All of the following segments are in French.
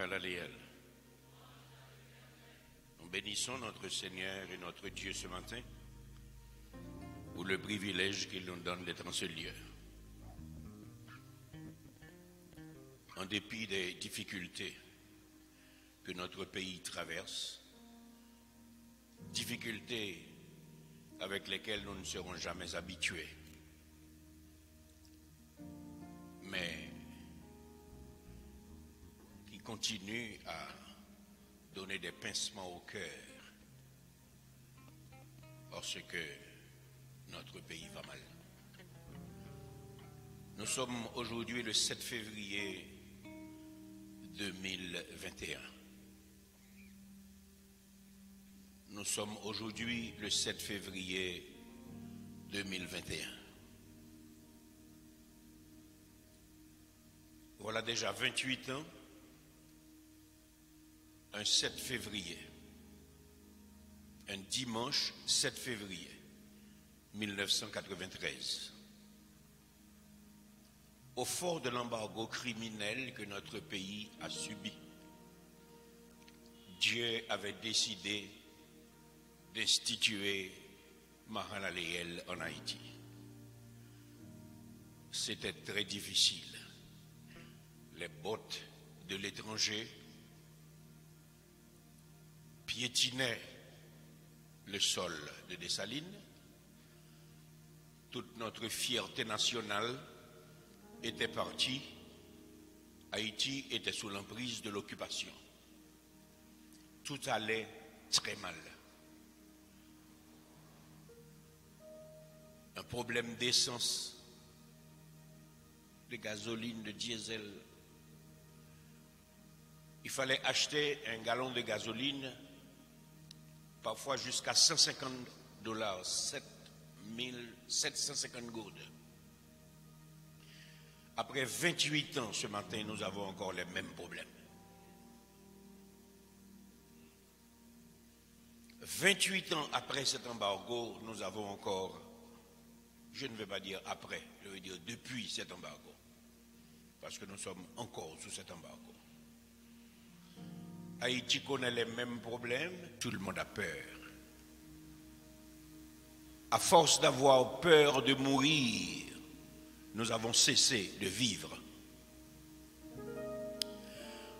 Mahalaleel. Nous bénissons notre Seigneur et notre Dieu ce matin pour le privilège qu'il nous donne d'être en ce lieu. En dépit des difficultés que notre pays traverse, difficultés avec lesquelles nous ne serons jamais habitués, mais qui continuent à donner des pincements au cœur parce que notre pays va mal. Nous sommes aujourd'hui le 7 février 2021. Nous sommes aujourd'hui le 7 février 2021. Voilà déjà 28 ans, un 7 février, un dimanche 7 février 1993. Au fort de l'embargo criminel que notre pays a subi, Dieu avait décidé d'instituer Mahalaleel en Haïti. C'était très difficile. Les bottes de l'étranger piétinaient le sol de Dessalines. Toute notre fierté nationale était partie. Haïti était sous l'emprise de l'occupation. Tout allait très mal. Un problème d'essence, de gasoline, de diesel. Il fallait acheter un gallon de gasoline, parfois jusqu'à $150, 750 gourdes. Après 28 ans ce matin, nous avons encore les mêmes problèmes. 28 ans après cet embargo, nous avons encore, je ne vais pas dire après, je veux dire depuis cet embargo, parce que nous sommes encore sous cet embargo. Haïti connaît les mêmes problèmes, tout le monde a peur. À force d'avoir peur de mourir, nous avons cessé de vivre.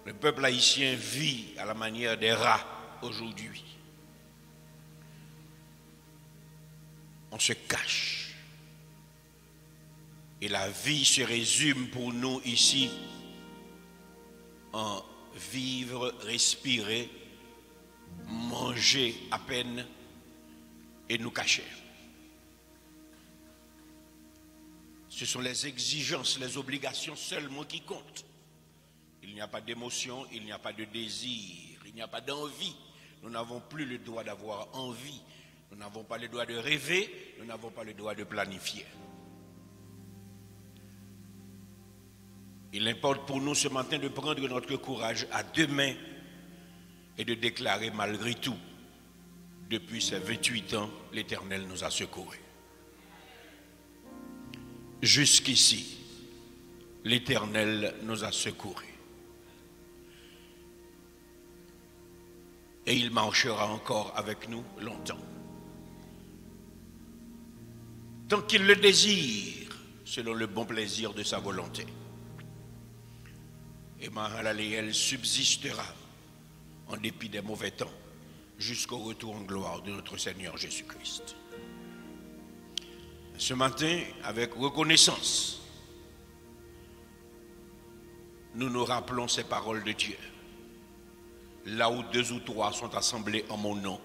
Le peuple haïtien vit à la manière des rats aujourd'hui. On se cache. Et la vie se résume pour nous ici en vivre, respirer, manger à peine et nous cacher. Ce sont les exigences, les obligations seulement qui comptent. Il n'y a pas d'émotion, il n'y a pas de désir, il n'y a pas d'envie. Nous n'avons plus le droit d'avoir envie. Nous n'avons pas le droit de rêver, nous n'avons pas le droit de planifier. Il importe pour nous ce matin de prendre notre courage à deux mains et de déclarer malgré tout, depuis ces 28 ans, l'Éternel nous a secourus. Jusqu'ici, l'Éternel nous a secourus. Et il marchera encore avec nous longtemps. Tant qu'il le désire, selon le bon plaisir de sa volonté. Et Mahalaleel subsistera en dépit des mauvais temps jusqu'au retour en gloire de notre Seigneur Jésus-Christ. Ce matin, avec reconnaissance, nous nous rappelons ces paroles de Dieu. Là où deux ou trois sont assemblés en mon nom,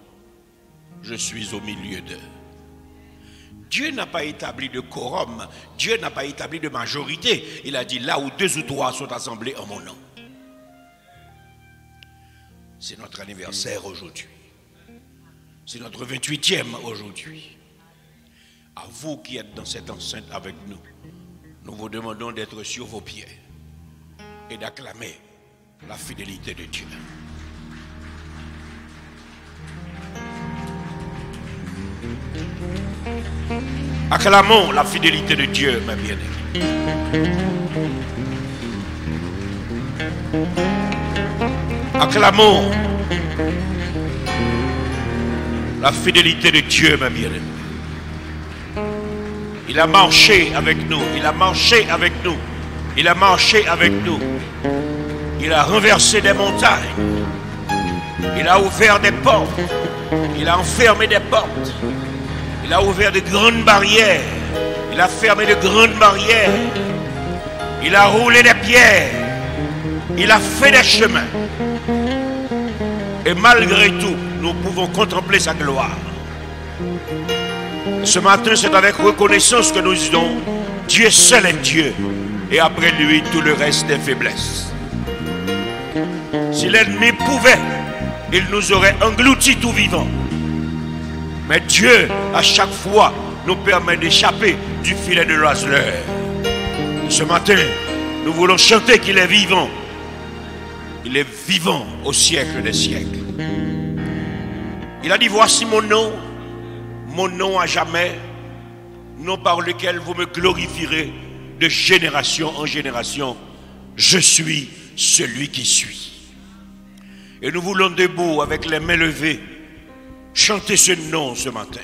je suis au milieu d'eux. Dieu n'a pas établi de quorum, Dieu n'a pas établi de majorité. Il a dit là où deux ou trois sont assemblés en mon nom. C'est notre anniversaire aujourd'hui. C'est notre 28e aujourd'hui. À vous qui êtes dans cette enceinte avec nous, nous vous demandons d'être sur vos pieds et d'acclamer la fidélité de Dieu. Acclamons la fidélité de Dieu, mes bien-aimés. Acclamons la fidélité de Dieu, ma bien-aimée. Il a marché avec nous, il a marché avec nous, il a marché avec nous. Il a renversé des montagnes, il a ouvert des portes, il a enfermé des portes, il a ouvert de grandes barrières, il a fermé de grandes barrières, il a roulé des pierres, il a fait des chemins. Et malgré tout, nous pouvons contempler sa gloire. Ce matin, c'est avec reconnaissance que nous disons, Dieu seul est Dieu, et après lui, tout le reste est faiblesse. Si l'ennemi pouvait, il nous aurait engloutis tout vivant. Mais Dieu, à chaque fois, nous permet d'échapper du filet de l'oiseleur. Ce matin, nous voulons chanter qu'il est vivant. Il est vivant au siècle des siècles. Il a dit, voici mon nom à jamais, nom par lequel vous me glorifierez de génération en génération. Je suis celui qui suis. Et nous voulons debout, avec les mains levées, chanter ce nom ce matin.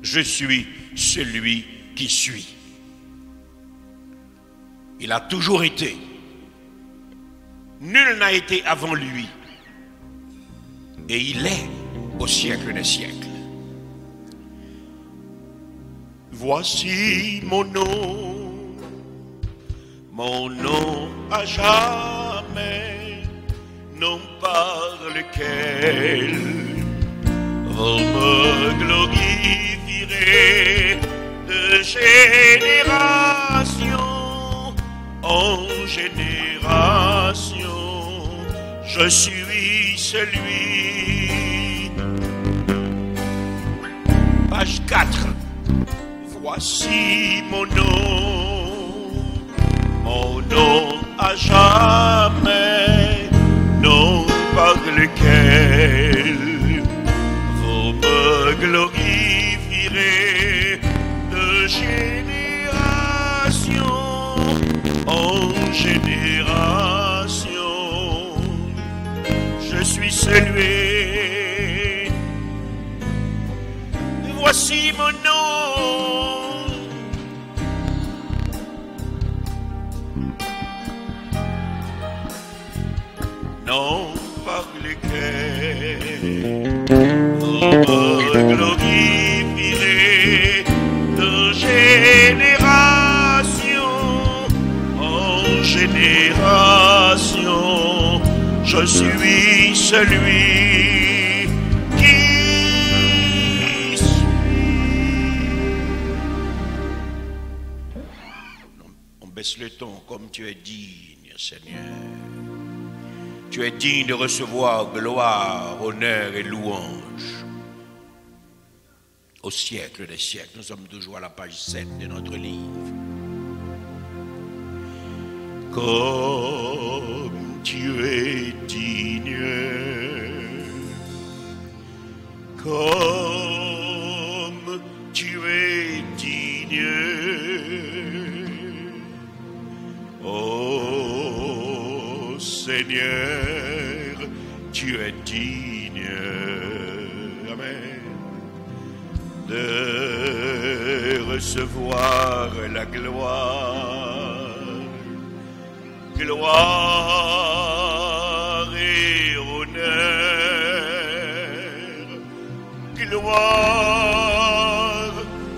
Je suis celui qui suis. Il a toujours été. Nul n'a été avant lui. Et il est au siècle des siècles. Voici mon nom à jamais, nom par lequel vous me glorifierez de génération en génération. Je suis celui. Page 4. Voici mon nom à jamais, nom par lequel vous me glorifierez de génération en génération. Je suis celui. Voici mon nom. Nom par lequel vous me glorifierez de génération en génération. Je suis celui qui suis. On baisse le ton comme tu es digne, Seigneur. Tu es digne de recevoir gloire, honneur et louange au siècle des siècles. Nous sommes toujours à la page 7 de notre livre. Comme tu es digne, comme tu es digne, oh Seigneur, tu es digne, amen, de recevoir la gloire, gloire et honneur, gloire,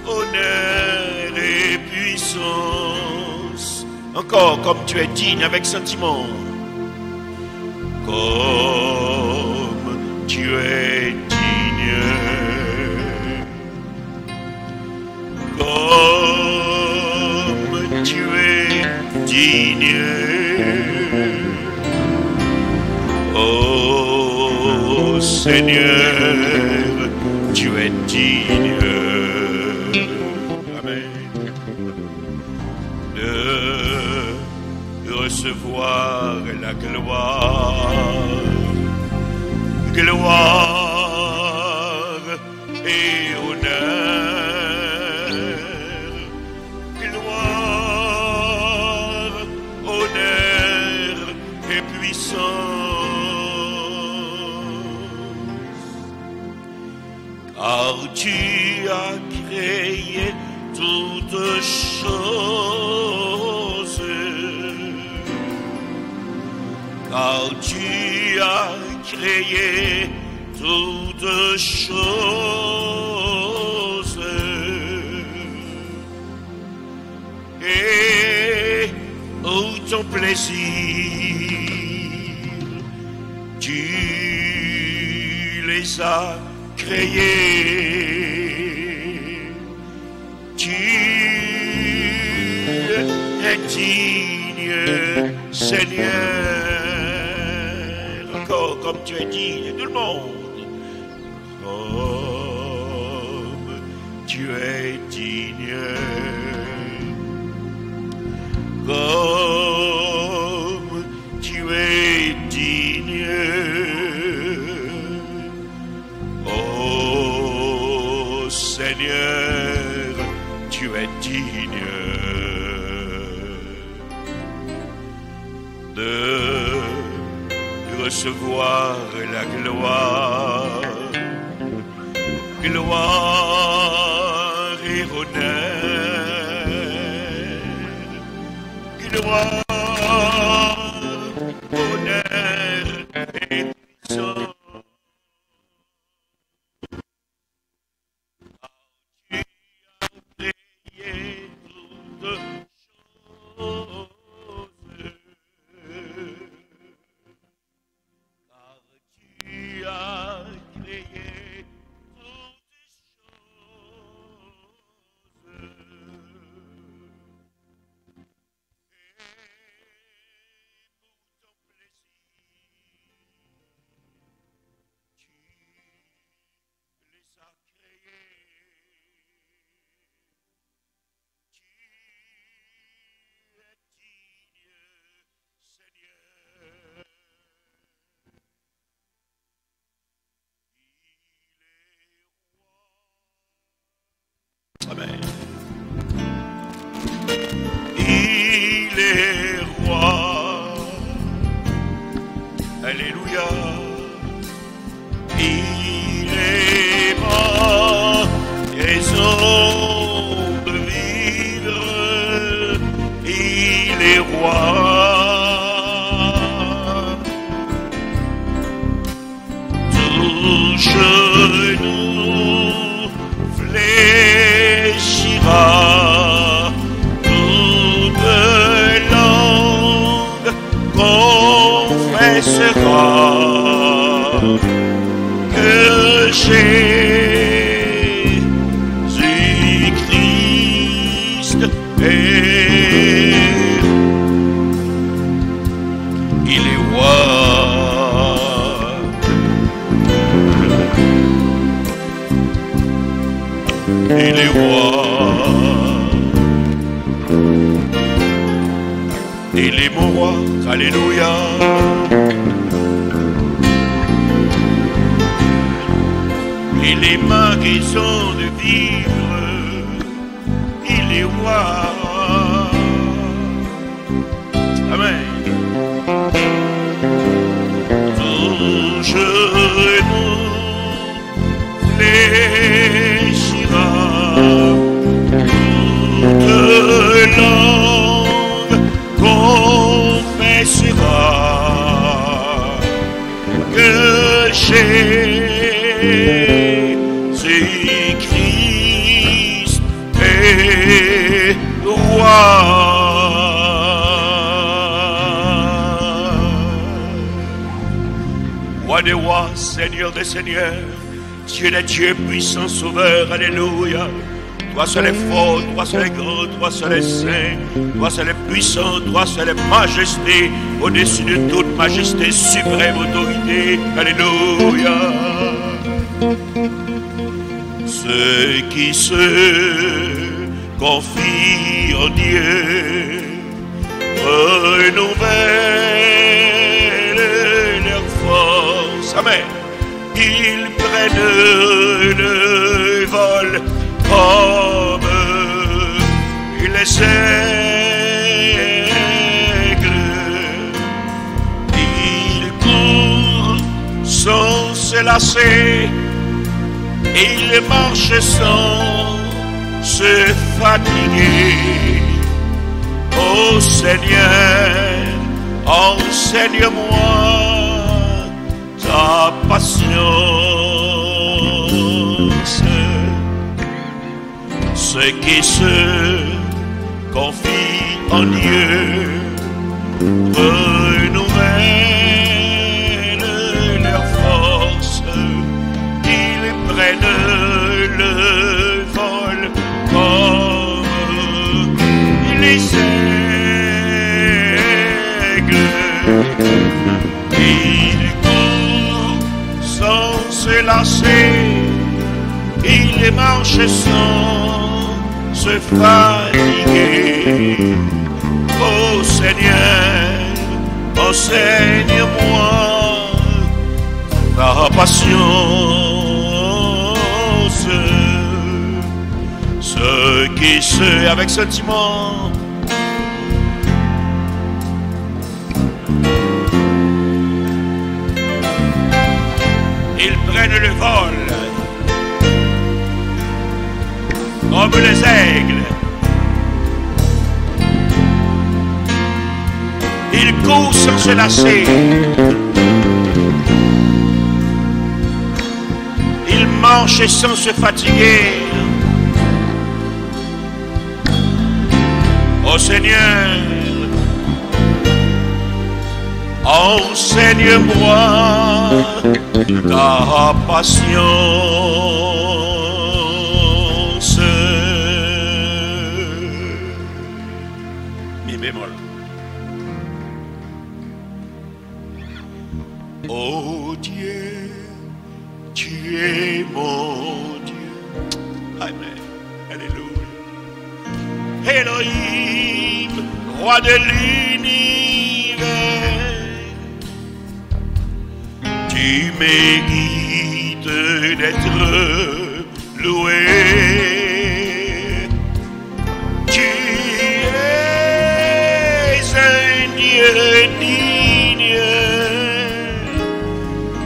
honneur et puissance. Encore, comme tu es digne avec sentiment. Comme tu es digne, comme tu es digne, oh Seigneur, tu es digne, amen, de recevoir la gloire, gloire et honneur, gloire, honneur et puissance. tu as créé toutes choses, car tu as créé toutes choses, et où ton plaisir, tu les as créés. Tu es digne, Seigneur, encore comme tu es digne, tout le monde. Comme tu es digne, comme tu es digne. Oh Seigneur, tu es digne de recevoir la gloire, gloire et honneur, gloire, honneur et puissance. Amen. Il est roi. Alléluia. Il est ma raison de vivre. Il est roi. Tout genou fléchira, toute langue confessera que Jésus-Christ est. Il est roi. Il est roi. Il est mon roi. Alléluia. Il est ma raison de vivre. Il est roi. Amen. Tout genou fléchira, toute langue confessera que Jésus-Christ est roi. Roi des rois, Seigneur des seigneurs, Dieu des dieux, puissant sauveur, alléluia. Toi seul est fort, toi seul est grand, toi seul est saint, toi seul est puissant, toi seul est majesté, au-dessus de toute majesté, suprême autorité, alléluia. Ceux qui se confient en Dieu renouvellent leur force, amen. Ils prennent le vol comme les aigles. Ils courent sans se lasser, et il marche sans se fatiguer. Ô Seigneur, enseigne-moi ta patience. Ceux qui se confient en Dieu renouvellent leur force. Ils prennent le vol comme les aigles. Ils courent sans se lasser, ils marchent sans se fatiguer. Ô Seigneur, enseigne-moi ta patience. Ceux qui se, avec sentiment, ils prennent le vol comme les aigles. Ils courent sans se lasser. Ils marchent sans se fatiguer. Ô Seigneur, enseigne-moi ta patience. Mi bémol. Oh Dieu, tu es mon Dieu. Amen. Alléluia. Elohim, roi de l'univers, tu mérites d'être loué. Tu es un Dieu digne,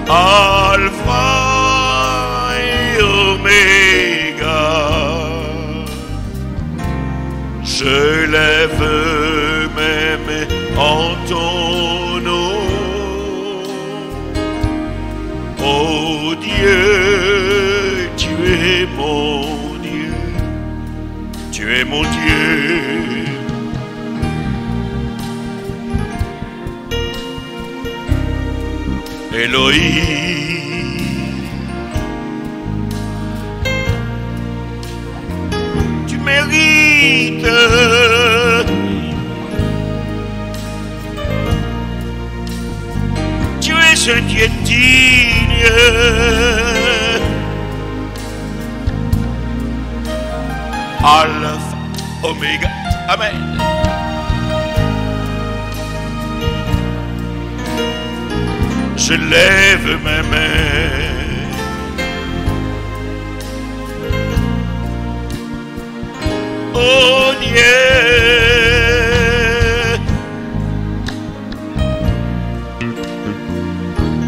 Alpha et Oméga. Je lève mes mains en ton nom. Oh Dieu, tu es mon Dieu, tu es mon Dieu. Elohim, tu mérites tu es un Dieu digne, Alpha, Oméga. Amen. Je lève mes mains, oh Dieu,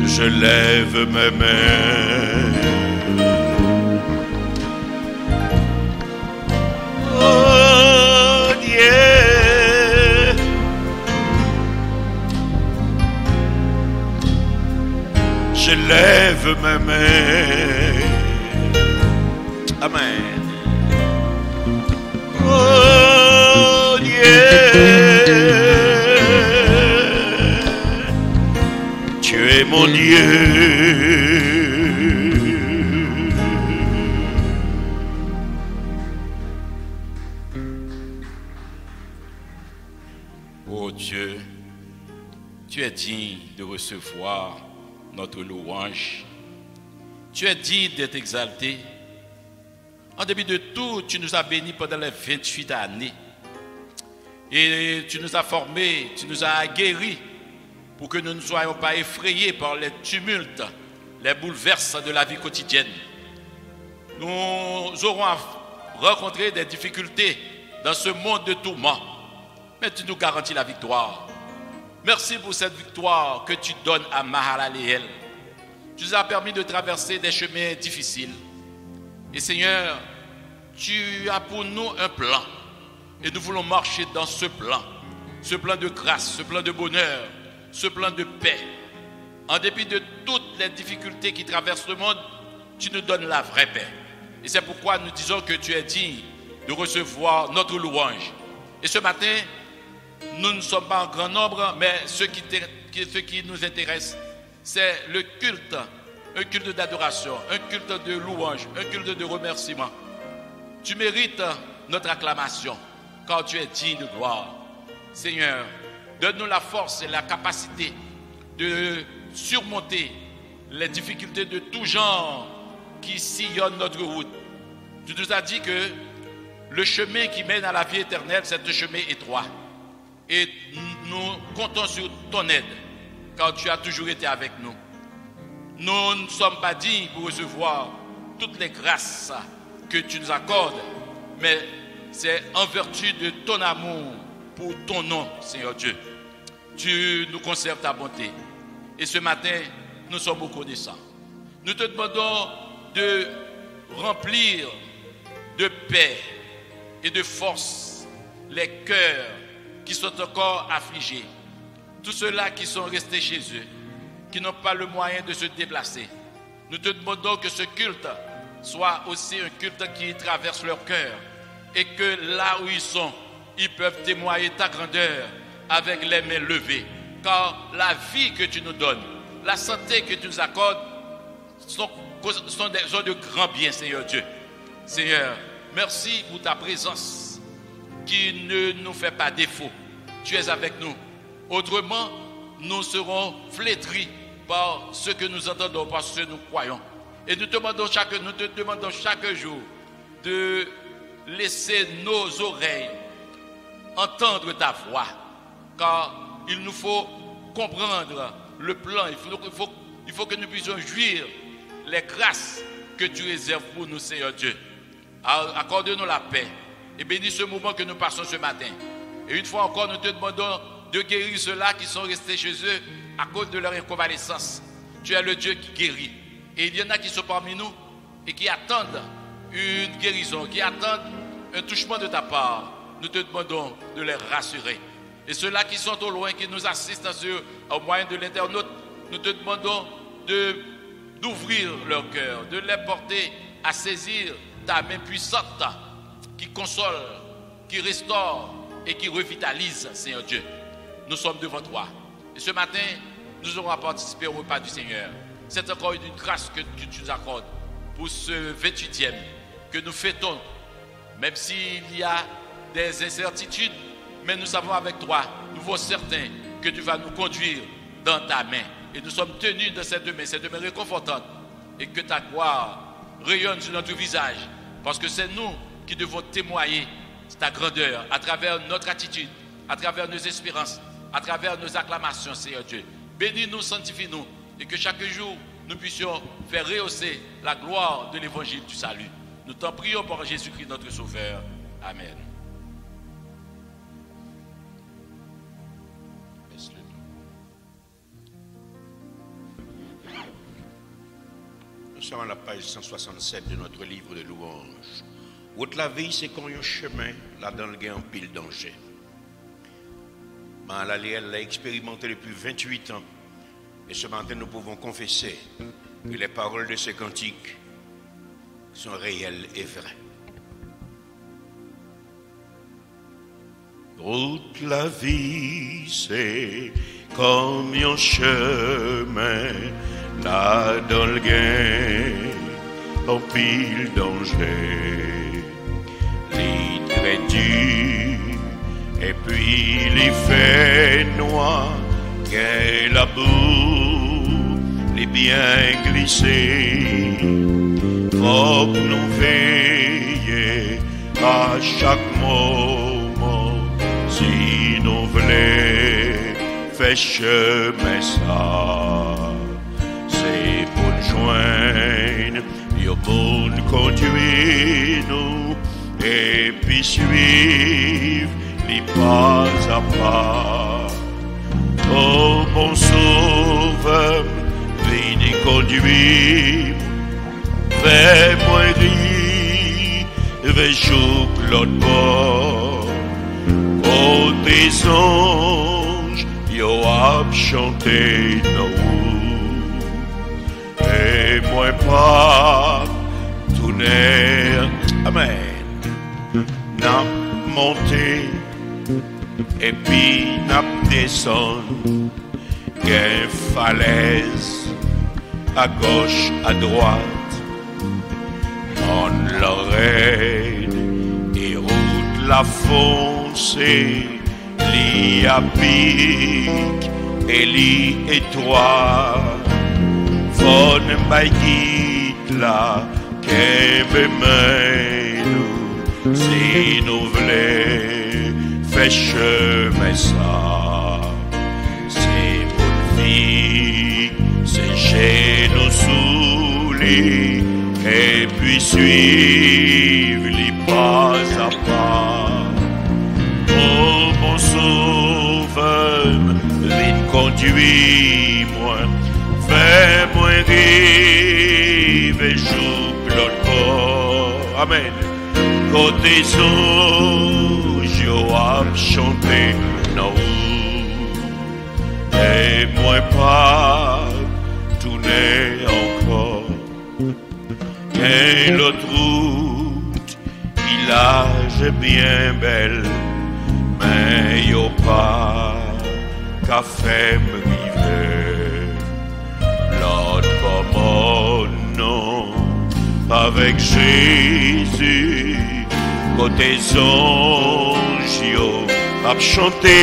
je lève mes mains, oh Dieu. Je lève mes mains. Amen. Oh Dieu, tu es mon Dieu. Oh Dieu, tu es digne de recevoir notre louange. Tu es digne d'être exalté. En dépit de tout, tu nous as bénis pendant les 28 années. Et tu nous as formés, tu nous as guéris pour que nous ne soyons pas effrayés par les tumultes, les bouleversements de la vie quotidienne. Nous aurons à rencontrer des difficultés dans ce monde de tourments, mais tu nous garantis la victoire. Merci pour cette victoire que tu donnes à Mahalaleel. Tu nous as permis de traverser des chemins difficiles. Et Seigneur, tu as pour nous un plan. Et nous voulons marcher dans ce plan de grâce, ce plan de bonheur, ce plan de paix. En dépit de toutes les difficultés qui traversent le monde, tu nous donnes la vraie paix. Et c'est pourquoi nous disons que tu es digne de recevoir notre louange. Et ce matin, nous ne sommes pas en grand nombre, mais ce qui nous intéresse, c'est le culte, un culte d'adoration, un culte de louange, un culte de remerciement. Tu mérites notre acclamation, car tu es digne de gloire. Seigneur, donne-nous la force et la capacité de surmonter les difficultés de tout genre qui sillonnent notre route. Tu nous as dit que le chemin qui mène à la vie éternelle, c'est un chemin étroit. Et nous comptons sur ton aide, car tu as toujours été avec nous. Nous ne sommes pas dignes pour recevoir toutes les grâces que tu nous accordes, mais c'est en vertu de ton amour pour ton nom, Seigneur Dieu. Tu nous conserves ta bonté. Et ce matin, nous sommes reconnaissants. Nous te demandons de remplir de paix et de force les cœurs qui sont encore affligés. Tous ceux-là qui sont restés chez eux, qui n'ont pas le moyen de se déplacer. Nous te demandons que ce culte soit aussi un culte qui traverse leur cœur et que là où ils sont, ils peuvent témoigner ta grandeur avec les mains levées. Car la vie que tu nous donnes, la santé que tu nous accordes sont de grands biens, Seigneur Dieu. Seigneur, merci pour ta présence qui ne nous fait pas défaut. Tu es avec nous. Autrement, nous serons flétris par ce que nous entendons, par ce que nous croyons. Et nous te demandons chaque jour de laisser nos oreilles entendre ta voix. Car il nous faut comprendre le plan. Il faut que nous puissions jouir les grâces que tu réserves pour nous, Seigneur Dieu. Accorde-nous la paix et bénis ce moment que nous passons ce matin. Et une fois encore, nous te demandons de guérir ceux-là qui sont restés chez eux à cause de leur inconvalescence. Tu es le Dieu qui guérit. Et il y en a qui sont parmi nous et qui attendent une guérison, qui attendent un touchement de ta part. Nous te demandons de les rassurer. Et ceux-là qui sont au loin, qui nous assistent au moyen de l'internaute, nous te demandons d'ouvrir leur cœur, de les porter à saisir ta main puissante qui console, qui restaure et qui revitalise, Seigneur Dieu. Nous sommes devant toi. Et ce matin, nous aurons à participer au repas du Seigneur. C'est encore une grâce que tu nous accordes pour ce 28e que nous fêtons, même s'il y a des incertitudes, mais nous savons avec toi, nous sommes certains que tu vas nous conduire dans ta main. Et nous sommes tenus de cette main réconfortante, et que ta gloire rayonne sur notre visage, parce que c'est nous qui devons témoigner ta grandeur à travers notre attitude, à travers nos espérances, à travers nos acclamations, Seigneur Dieu. Bénis-nous, sanctifie-nous, et que chaque jour, nous puissions faire rehausser la gloire de l'évangile du salut. Nous t'en prions par Jésus-Christ, notre Sauveur. Amen. Nous sommes à la page 167 de notre livre de louanges. Route la vie, c'est comme un chemin, là-dedans, il y a un pile danger. Elle l'a expérimenté depuis 28 ans. Et ce matin, nous pouvons confesser que les paroles de ce cantique sont réelles et vraies. Route la vie, c'est comme un chemin, là dans le gain, en pile danger. Les très dur, et puis les fait noir, qu'est la boue, les bien glissés. Faut que nous veiller à chaque moment, si nous voulons faire chemin ça. C'est pour nous joindre, et pour nous conduire nous, et puis suivre les pas à pas. Oh mon sauveur, venez conduire, fais-moi rire. joue l'autre bord. Oh, tes anges, yo a chanté nous. Et moi pas tourner. Amen. N'a monté et puis n'a descendu. Gain falaise à gauche, à droite. On l'oreille et route la foncée, li à pique et li étoile. Von baïkit la qu'aime nous, si nous voulons faire chemin ça. C'est bonne vie, c'est chez nos souliers. Et puis suivre les pas à pas. Oh mon sauveur, vite conduis-moi, fais-moi rire et joue l'autre bord. Amen. Côté so, je a chanté non. Et moi pas tourner encore. Et l'autre route, village bien belle, mais y'a pas qu'à faire me vivre. L'autre comme non, avec Jésus, côté anges, yo a chanté.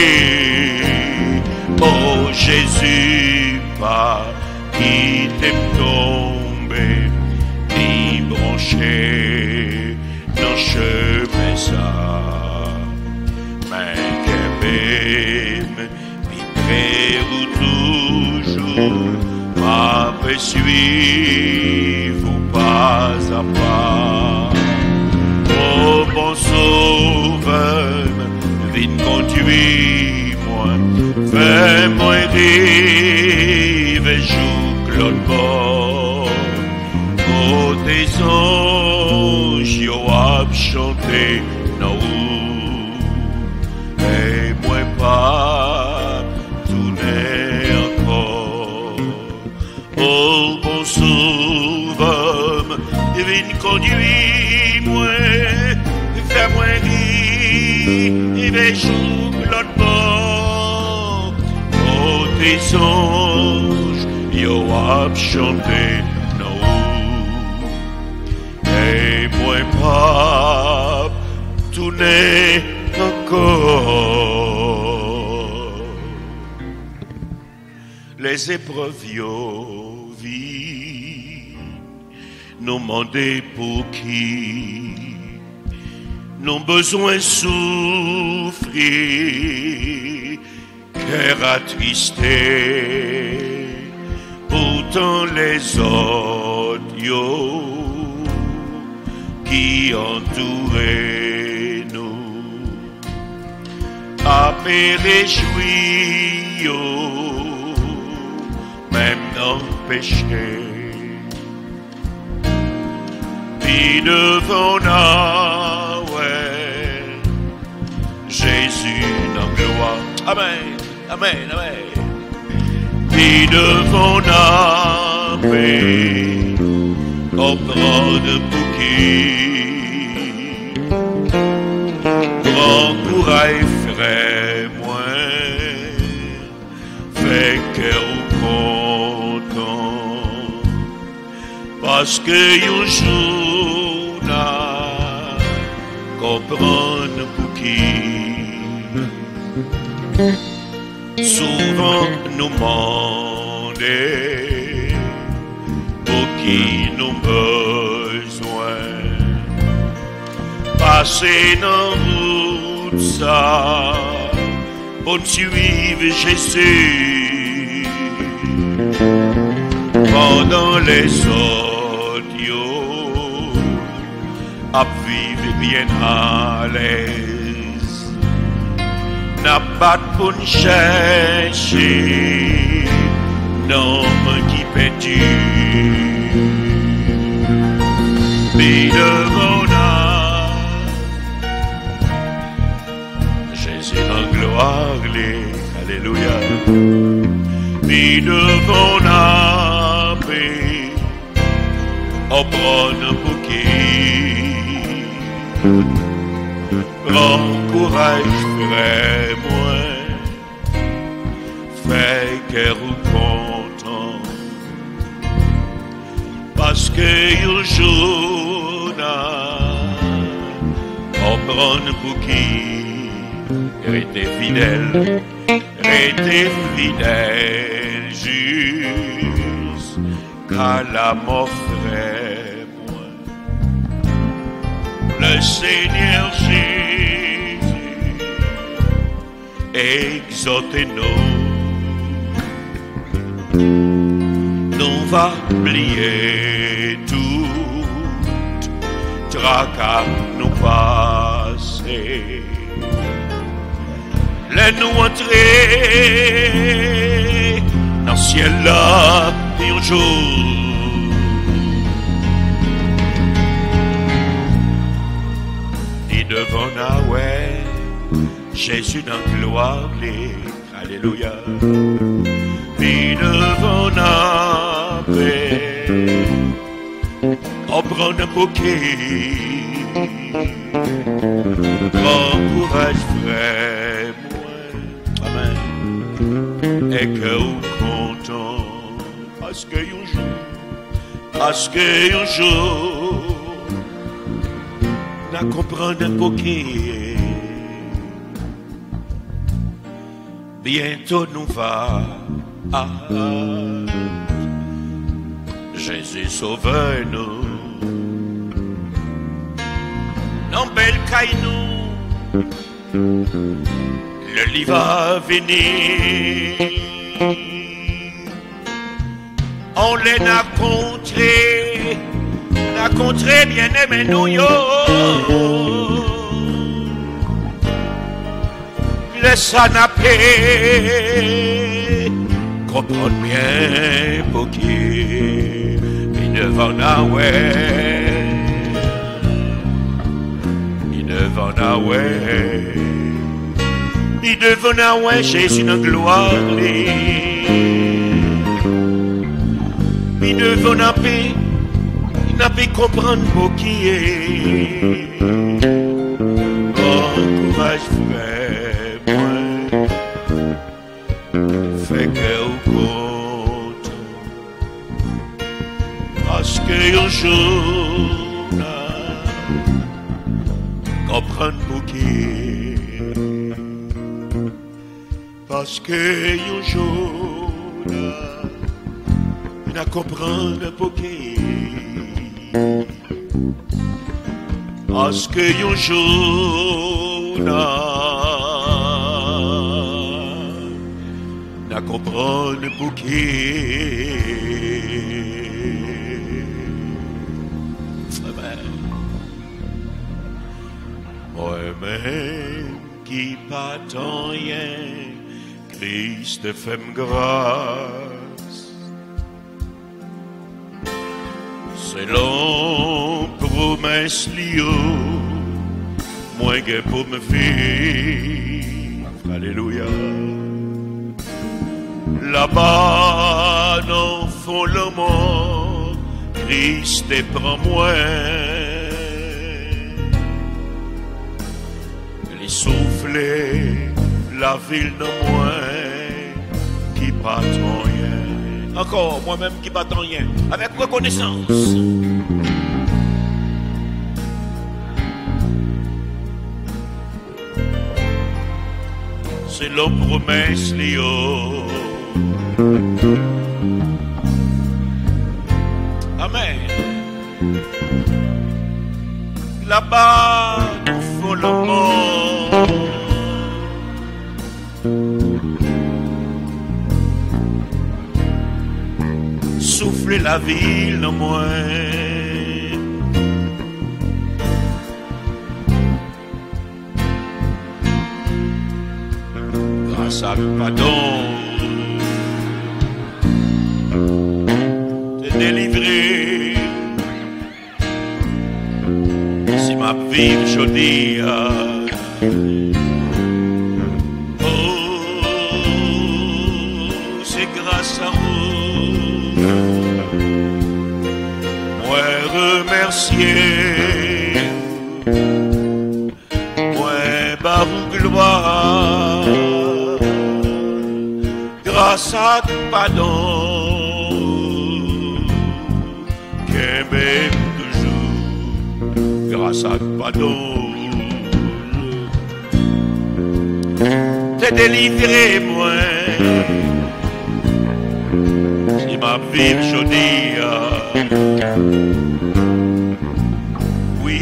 Oh Jésus, pas qui t'aime tomber. Branché dans chemin ça, mais qu'aime, puis près ou toujours, m'a suivre pas à pas. Oh bon sauveur, vite conduis-moi, fais-moi rire et joue l'autre bord. Oh, tes anges, yo a chanté nous. Et moi pas tourner encore. Oh, bon sauveur, viens conduis-moi, fais-moi rire, et joue l'autre bord. Oh, tes anges, yo a chanté. Et moi pas tourner encore. Les épreuves yo vie nous demander pour qui nous besoin souffrir, cœur attristé. Pourtant les autres yo qui entourait nous, à me réjouir, même dans le péché. Puis devant nous, Jésus dans gloire. Amen, amen, amen. Puis devant nous, comprendre pour qui. Grand courage, frère, moi, fait cœur content, parce que un jour là, comprendre pour qui. Souvent nous demandons pour qui nous besoin. Passer dans route ça, pour suivre Jésus. Pendant les autres, yo, à vivre bien à l'aise. N'a pas pour nous chercher, non, qui perdu. Mais devant nous, les, alléluia. Mi devant la paix, on prend un bouquet. Prends courage, frère, moi, fais cœur content, parce que un jour, on prend un bouquet. Restez fidèle, jusqu'à la mort, frère, moi. Le Seigneur Jésus, exhortez-nous, nous va oublier tout, tracas nous passer. Laisse-nous entrer dans le ciel là un jour. Et devant Yahweh, Jésus dans gloire, alléluia. Et devant Yahweh, on prend un bouquet. Prends courage, frère. Amen. Et que vous content, parce que un jour, n'a comprendre un bouquet. Bientôt nous va, Jésus sauveur nous, non belle caille nous. Le lit va venir, on les a contré bien aimé nous yo. Le sanapé, comprendre bien pour qui, il devant Yahweh. Il devant Yahweh, Jésus dans gloire. Il devant la paix, il n'a pas comprendre pour qui est. Oh, courage, frère, moi, fais cœur content, parce que un jour, comprendre pour qui est. Parce que un jour, on a compris pour qui. Parce que un jour, on a compris pour qui. Moi-même qui pas rien, Christ fait grâce. Selon promesse lio, moins que pour me vivre. Alléluia. Là-bas, dans le fond le monde, Christ est prend moi. Il souffle la ville de moi qui pas rien. Encore moi-même qui pas rien. Avec reconnaissance. C'est la promesse Léo. Amen. Là-bas, nous faut le monde. Souffler la ville en moi. Grâce à le pardon, te délivrer. Si ma vie je dis, oh, grâce à vous. Moi remercier, moi barou gloire, grâce à pardon, qu'un même toujours, grâce à pardon. Te délivrer moi, si ma vie chaudière. Oui,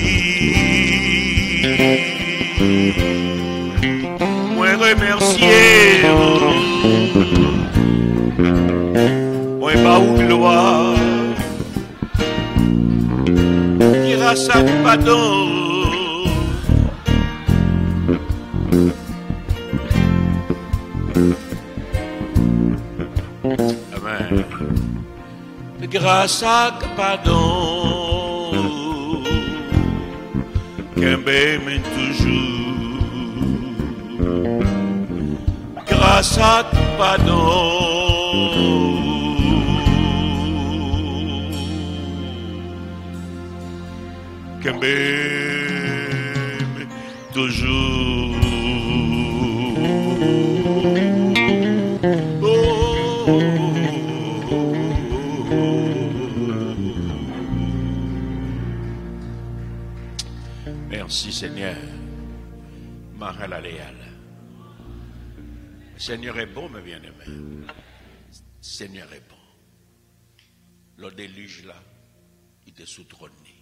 moi remercier, moi pas ou gloire, grâce à pardon. Amen. Grâce à pardon, qu'un m'aime toujours. Grâce à pardon, qu'un m'aime toujours. Merci Seigneur. Mahalaléal. Le Seigneur est bon, mes bien-aimés. Le Seigneur est bon. Le déluge là, il était sous-trôné.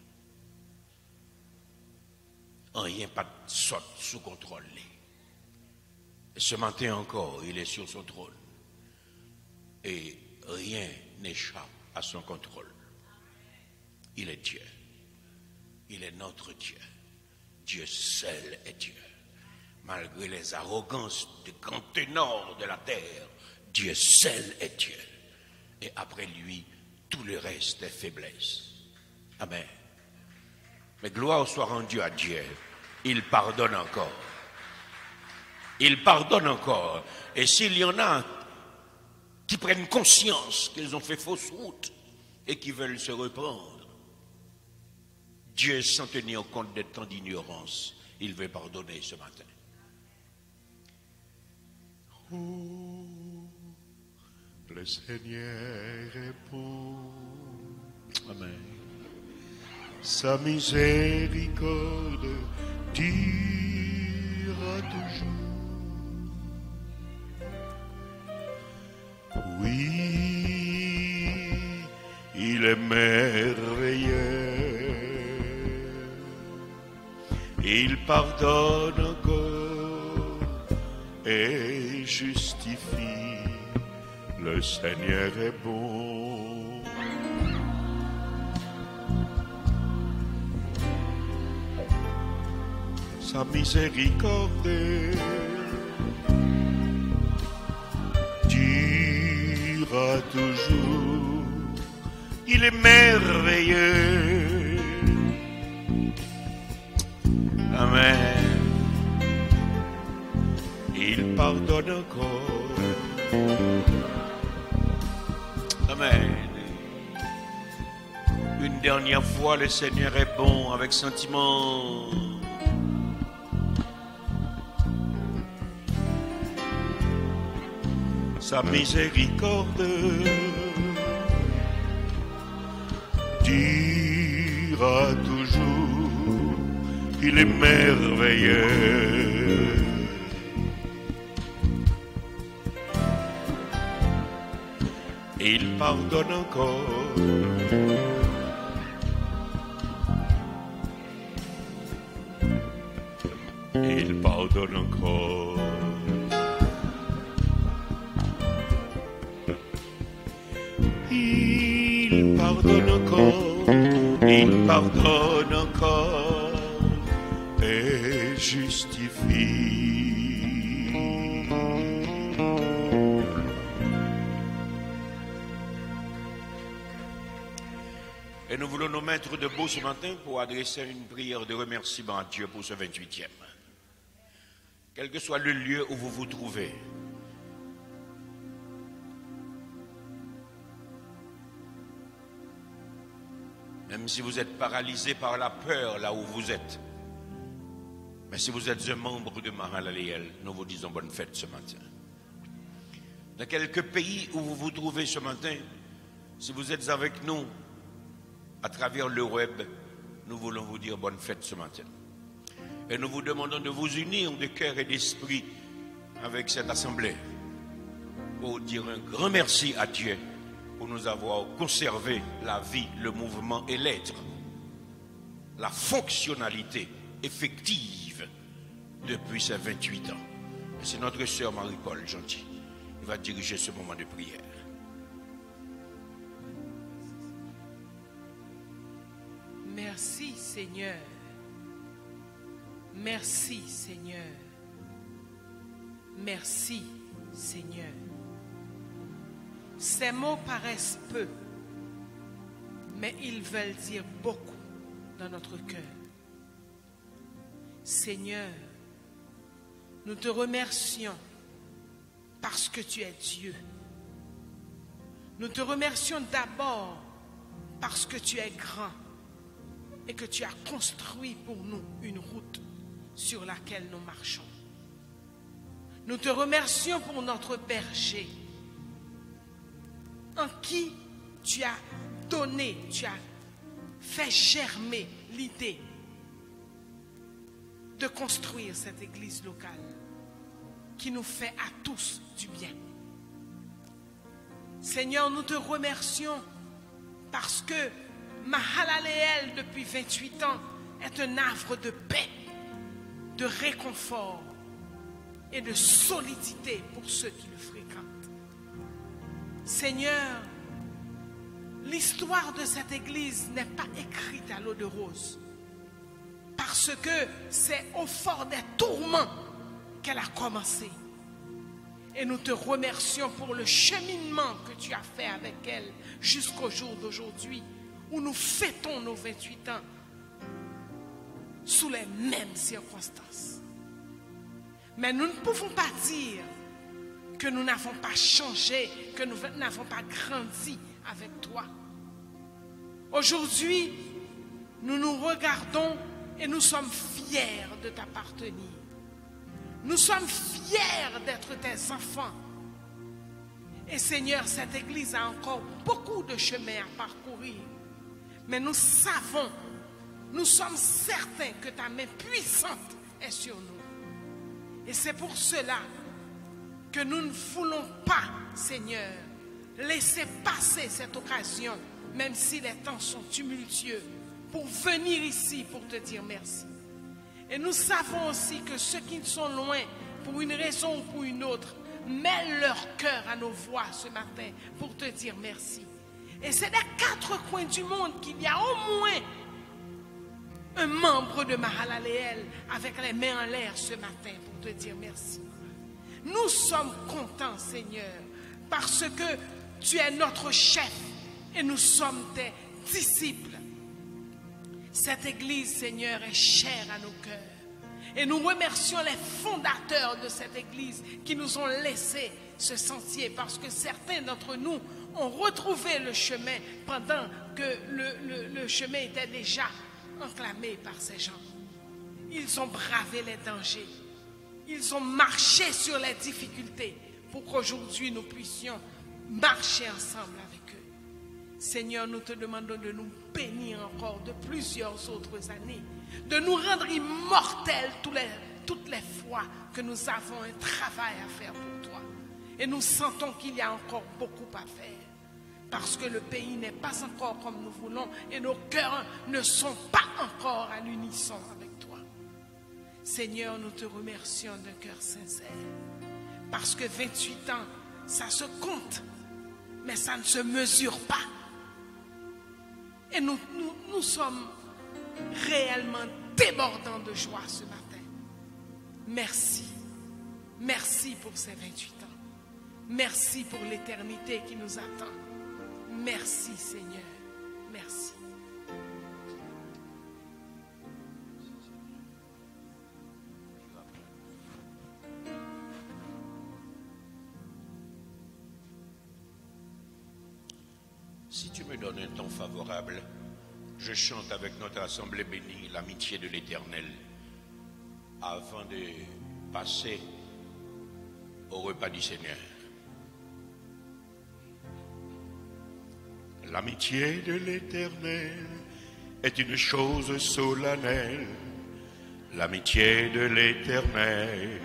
Rien pas de sorte sous contrôle. Et ce matin encore, il est sur son trône. Et rien n'échappe à son contrôle. Il est Dieu. Il est notre Dieu. Dieu seul est Dieu. Malgré les arrogances des grands ténors de la terre, Dieu seul est Dieu. Et après lui, tout le reste est faiblesse. Amen. Mais gloire soit rendue à Dieu. Il pardonne encore. Il pardonne encore. Et s'il y en a qui prennent conscience qu'ils ont fait fausse route et qui veulent se reprendre, Dieu, sans tenir compte des temps d'ignorance, il veut pardonner ce matin. Oh, le Seigneur est bon. Amen. Sa miséricorde durera toujours. Oui, il est merveilleux. Il pardonne encore et justifie. Le Seigneur est bon. Sa miséricorde durera toujours. Il est merveilleux. Amen. Il pardonne encore. Amen. Une dernière fois, le Seigneur est bon avec sentiment. Sa miséricorde durera toujours. Il est merveilleux. Il pardonne encore. Il pardonne encore. Il pardonne encore. Il pardonne encore et justifie. Et nous voulons nous mettre debout ce matin pour adresser une prière de remerciement à Dieu pour ce 28e. Quel que soit le lieu où vous vous trouvez, Même si vous êtes paralysé par la peur là où vous êtes. Mais si vous êtes un membre de Mahalaleel, nous vous disons bonne fête ce matin. Dans quelques pays où vous vous trouvez ce matin, si vous êtes avec nous à travers le web, nous voulons vous dire bonne fête ce matin. Et nous vous demandons de vous unir de cœur et d'esprit avec cette assemblée pour dire un grand merci à Dieu pour nous avoir conservé la vie, le mouvement et l'être, la fonctionnalité effective depuis ces 28 ans. Et c'est notre sœur Marie-Paul Gentil qui va diriger ce moment de prière. Merci Seigneur. Merci Seigneur. Merci Seigneur. Ces mots paraissent peu, mais ils veulent dire beaucoup dans notre cœur. Seigneur, nous te remercions parce que tu es Dieu. Nous te remercions d'abord parce que tu es grand et que tu as construit pour nous une route sur laquelle nous marchons. Nous te remercions pour notre berger, en qui tu as donné, tu as fait germer l'idée de construire cette église locale qui nous fait à tous du bien. Seigneur, nous te remercions parce que Mahalaleel, depuis 28 ans, est un havre de paix, de réconfort et de solidité pour ceux qui le fréquentent. Seigneur, l'histoire de cette église n'est pas écrite à l'eau de rose, parce que c'est au fort des tourments qu'elle a commencé. Et nous te remercions pour le cheminement que tu as fait avec elle jusqu'au jour d'aujourd'hui, où nous fêtons nos 28 ans sous les mêmes circonstances. Mais nous ne pouvons pas dire que nous n'avons pas changé, que nous n'avons pas grandi avec toi. Aujourd'hui, nous nous regardons et nous sommes fiers de t'appartenir. Nous sommes fiers d'être tes enfants. Et Seigneur, cette église a encore beaucoup de chemin à parcourir. Mais nous savons, nous sommes certains que ta main puissante est sur nous. Et c'est pour cela que nous ne voulons pas, Seigneur, laisser passer cette occasion, même si les temps sont tumultueux, pour venir ici pour te dire merci. Et nous savons aussi que ceux qui sont loin, pour une raison ou pour une autre, mêlent leur cœur à nos voix ce matin pour te dire merci. Et c'est des 4 coins du monde qu'il y a au moins un membre de Mahalaleel avec les mains en l'air ce matin pour te dire merci. Nous sommes contents, Seigneur, parce que tu es notre chef et nous sommes tes disciples. Cette église, Seigneur, est chère à nos cœurs. Et nous remercions les fondateurs de cette église qui nous ont laissé ce sentier, parce que certains d'entre nous ont retrouvé le chemin pendant que le chemin était déjà enclamé par ces gens. Ils ont bravé les dangers. Ils ont marché sur les difficultés pour qu'aujourd'hui nous puissions marcher ensemble avec eux. Seigneur, nous te demandons de nous bénir encore de plusieurs autres années, de nous rendre immortels toutes les fois que nous avons un travail à faire pour toi. Et nous sentons qu'il y a encore beaucoup à faire, parce que le pays n'est pas encore comme nous voulons et nos cœurs ne sont pas encore à l'unisson avec toi. Seigneur, nous te remercions d'un cœur sincère, parce que 28 ans, ça se compte, mais ça ne se mesure pas. Et nous sommes réellement débordants de joie ce matin. Merci. Merci pour ces 28 ans. Merci pour l'éternité qui nous attend. Merci, Seigneur. Merci. Si tu me donnes un temps favorable, je chante avec notre assemblée bénie l'amitié de l'Éternel avant de passer au repas du Seigneur. L'amitié de l'Éternel est une chose solennelle. L'amitié de l'Éternel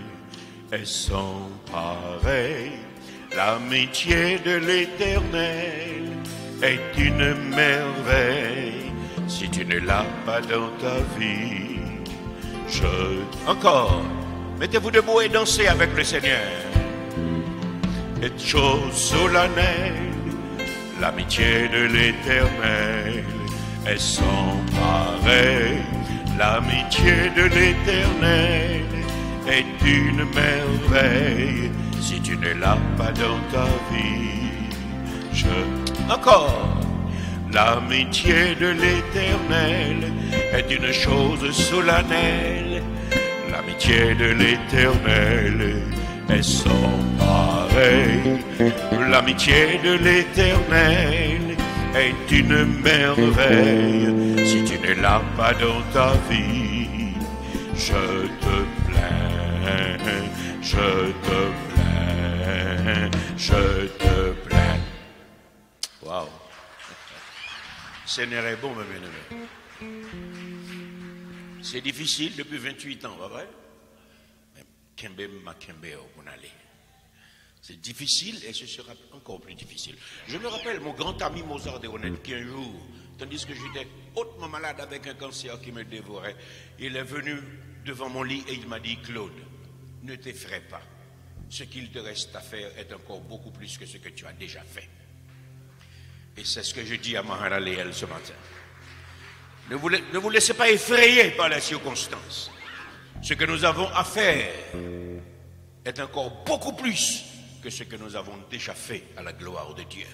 est sans pareil. L'amitié de l'Éternel est une merveille. Si tu ne l'as pas dans ta vie, Encore, mettez-vous debout et dansez avec le Seigneur. est chose solennelle. L'amitié de l'Éternel est sans pareil. L'amitié de l'Éternel est une merveille. Si tu ne l'as pas dans ta vie, Encore, l'amitié de l'Éternel est une chose solennelle. L'amitié de l'Éternel est sans pareil. L'amitié de l'Éternel est une merveille. Si tu ne l'as pas dans ta vie, je te plains, je te plains, je te plains. wow. Seigneur est bon, mes bien-aimés. C'est difficile depuis 28 ans, pas vrai? C'est difficile et ce sera encore plus difficile. Je me rappelle mon grand ami Mozart de Ronel qui un jour, tandis que j'étais hautement malade avec un cancer qui me dévorait, il est venu devant mon lit et il m'a dit: Claude, ne t'effraie pas. Ce qu'il te reste à faire est encore beaucoup plus que ce que tu as déjà fait. Et c'est ce que je dis à Mahara Léel ce matin. Ne vous laissez pas effrayer par les circonstances. Ce que nous avons à faire est encore beaucoup plus que ce que nous avons déjà fait à la gloire de Dieu.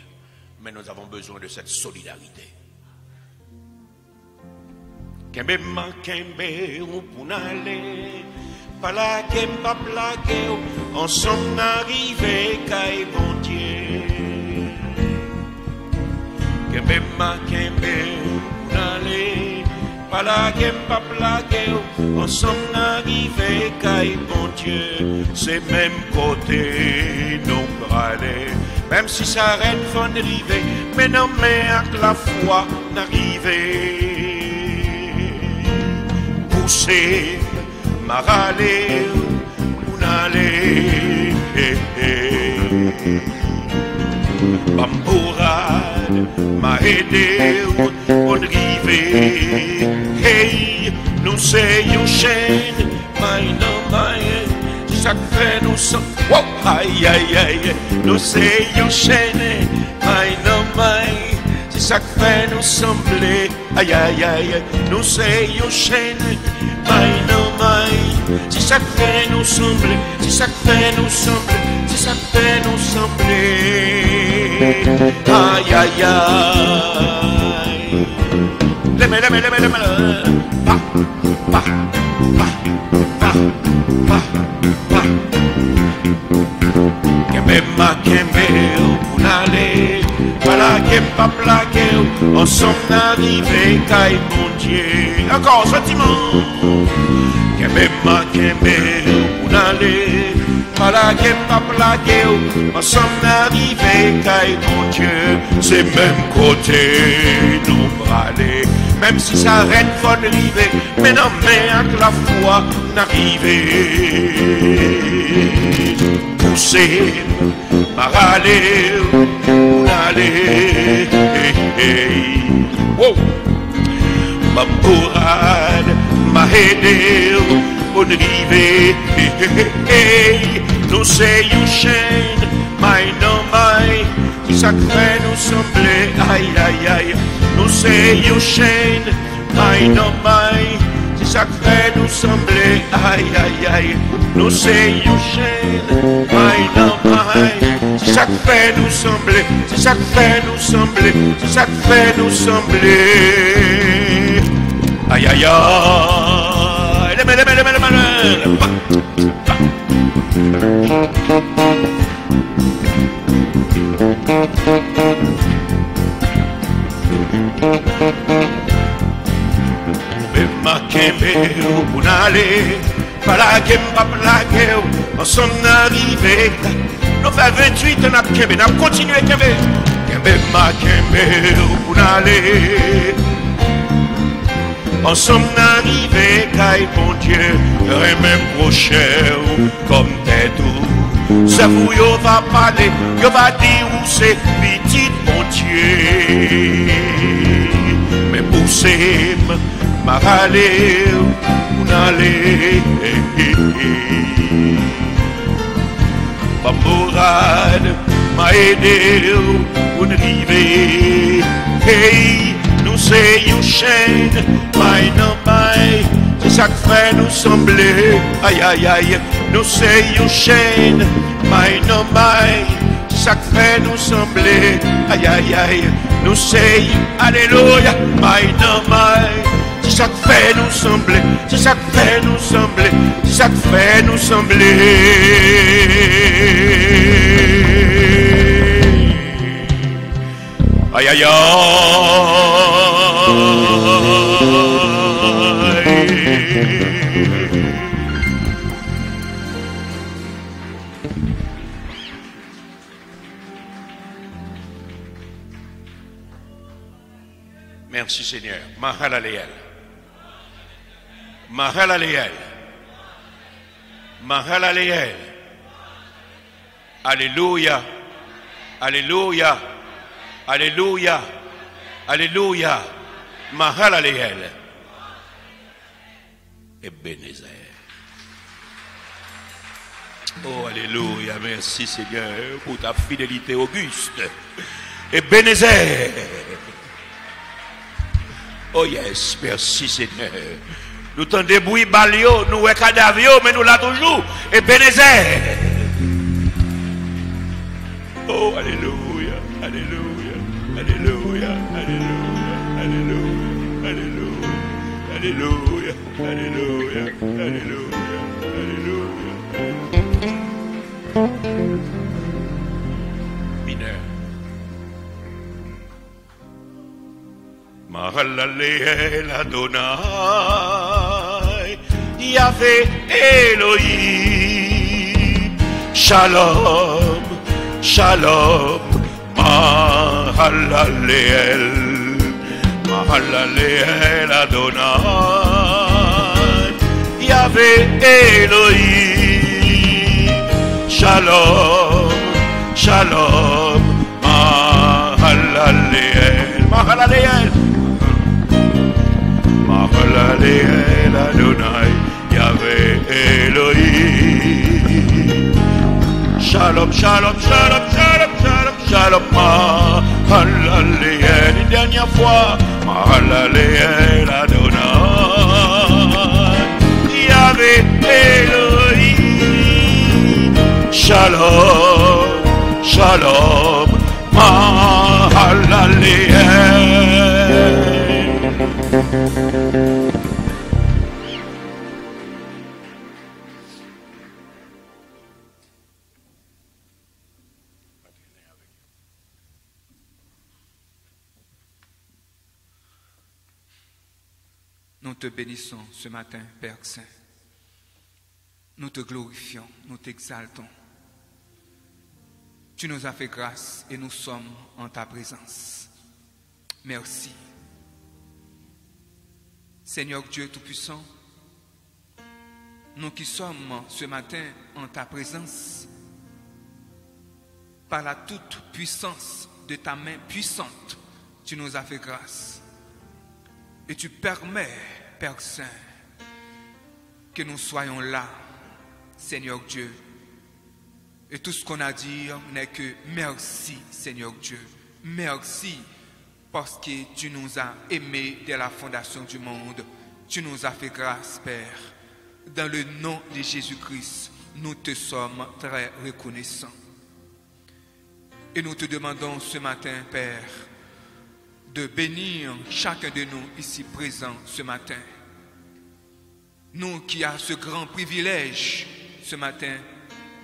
Mais nous avons besoin de cette solidarité. Kembe ma kembe ou pour n'aller, pas la kemba plaqué, ensemble arrivé kay bon Dieu. Kembe ma kembe ou pour n'aller, pas la kemba plaqué, ensemble arrivé kay bon Dieu. C'est même côté nous braler, même si ça arrête fon river, mais non mais avec la foi n'arriver. Pousser, m'arraler, ou n'aller, Bambourade, m'a aidé, on rivé, hey, nous c'est une chaîne, maï, c'est ça que fait nous sommes, wow, aïe, aïe, aïe, nous c'est une chaîne, maï, c'est ça que fait nous sembler, aïe, aïe, aïe, nous c'est une chaîne, maï, c'est ça que fait nous sembler, c'est ça que fait nous sembler, c'est ça que fait nous sembler, aïe, aïe, aïe, leme, pa, pa, pa, pa, pa, pa, kembe, ou n'aller, voilà kemba plaqué, ensemble arrivé, kay bon Dieu. Encore sentiment, kembe, ou n'aller, voilà kemba plaqué, ensemble arrivé, kay bon Dieu. C'est même côté nous braler, même si ça arrête faut arriver, mais non mais avec la foi n'arriver. Pousser, m'arraler, ou n'aller, wow. Bambourade, m'a aidé, on rivé, nous c'est une chaîne, maï, non maï, qui ça fait nous sembler, aïe, aïe, aïe, nous c'est une chaîne, maï, non maï, qui ça fait nous sembler, aïe, aïe, aïe, nous c'est une chaîne, maï, non maï, c'est ça fait nous sembler, c'est ça fait nous sembler, c'est ça fait nous sembler, aïe, aïe, aïe, ma kembe pour n'aller. Pas la game, pas la guerre. Ensemble n'arrivé. Nous fait 28 on a kembe, n'a continué kembe. Kembe ma kembe pour n'aller. Ensemble n'arrivé, caille mon Dieu, même prochain comme t'es tout. C'est vous, yo va parler, yo va dire où c'est petit mon Dieu. Mais poussez m'a râlé, on allait. Ma morale m'a aidé, on arrivé. Hey, nous c'est une chaîne, maille non maille. C'est ça que fait nous sembler. Aïe aïe aïe, nous c'est une chaîne, maille non maille. C'est ça que fait nous sembler. Aïe aïe aïe, nous c'est alléluia, maille non maille. C'est ça que fait nous sembler. C'est ça que fait nous sembler. C'est ça que fait nous sembler. Aïe aïe aïe. Merci Seigneur. Mahalaleel. Mahalaleel. Mahalaleel. Alléluia. Alléluia. Alléluia. Alléluia. Mahalaleel. Ebenezer. Oh, alléluia. Merci Seigneur pour ta fidélité auguste. Ebenezer. Oh yes, merci Seigneur. Nous t'en débrouillons, balio, nous sommes cadavres, mais nous là toujours. Ebenezer. Oh, alléluia, alléluia, alléluia, alléluia, alléluia, alléluia, alléluia, alléluia, alléluia, alléluia. Mineur. Mahalaleel Adonai, Yahvé Elohim, Shalom, Shalom, Mahalaleel, Mahalaleel Adonai, Yahvé Elohim, Shalom, Shalom, Mahalaleel, Mahalaleel. Mahalaleel Adonai, Yahvé Elohim. Shalom, shalom, shalom, shalom, shalom, shalom, Mahalaleel. Une dernière fois, Mahalaleel Adonai, Yahvé Elohim. Shalom, shalom, Mahalaleel. Nous te bénissons ce matin, Père Saint. Nous te glorifions, nous t'exaltons. Tu nous as fait grâce et nous sommes en ta présence. Merci. Seigneur Dieu Tout-Puissant, nous qui sommes ce matin en ta présence, par la toute puissance de ta main puissante, tu nous as fait grâce. Et tu permets, Père Saint, que nous soyons là, Seigneur Dieu. Et tout ce qu'on a à dire n'est que merci, Seigneur Dieu. Merci parce que tu nous as aimés dès la fondation du monde. Tu nous as fait grâce, Père. Dans le nom de Jésus-Christ, nous te sommes très reconnaissants. Et nous te demandons ce matin, Père, de bénir chacun de nous ici présents ce matin. Nous qui avons ce grand privilège ce matin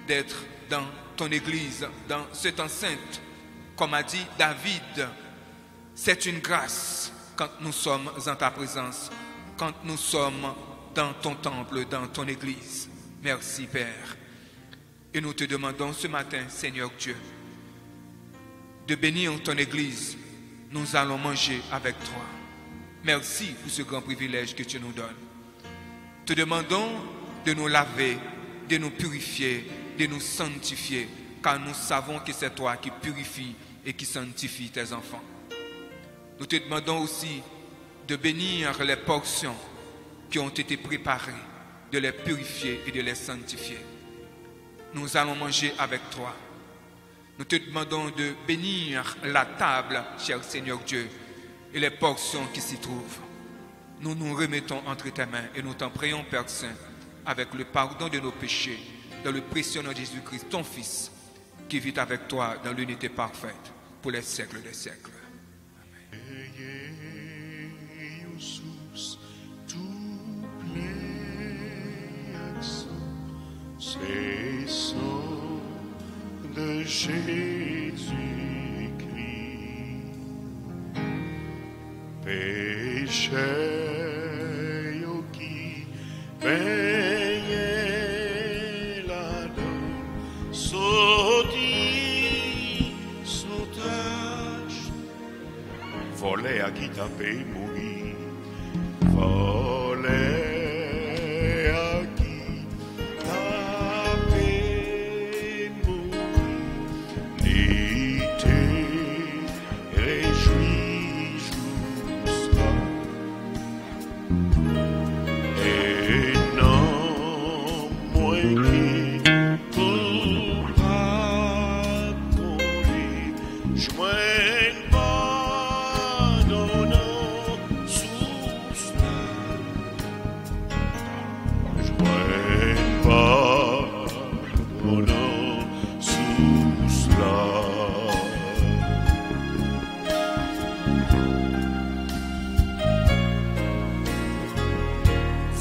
d'être dans ton église, dans cette enceinte, comme a dit David, c'est une grâce quand nous sommes en ta présence. quand nous sommes dans ton temple, dans ton église. Merci, Père. Et nous te demandons ce matin, Seigneur Dieu, de bénir ton église. Nous allons manger avec toi. Merci pour ce grand privilège que tu nous donnes. Te demandons de nous laver, de nous purifier, de nous sanctifier, car nous savons que c'est toi qui purifies et qui sanctifie tes enfants. Nous te demandons aussi de bénir les portions qui ont été préparées, de les purifier et de les sanctifier. Nous allons manger avec toi. Nous te demandons de bénir la table, cher Seigneur Dieu, et les portions qui s'y trouvent. Nous nous remettons entre tes mains et nous t'en prions, Père Saint, avec le pardon de nos péchés, dans le précieux nom de Jésus-Christ, ton Fils, qui vit avec toi dans l'unité parfaite pour les siècles des siècles. C'est sang de Jésus-Christ, péché qui payait la donne, sautit sous tâche, volé à qui t'a payé mourir, volé.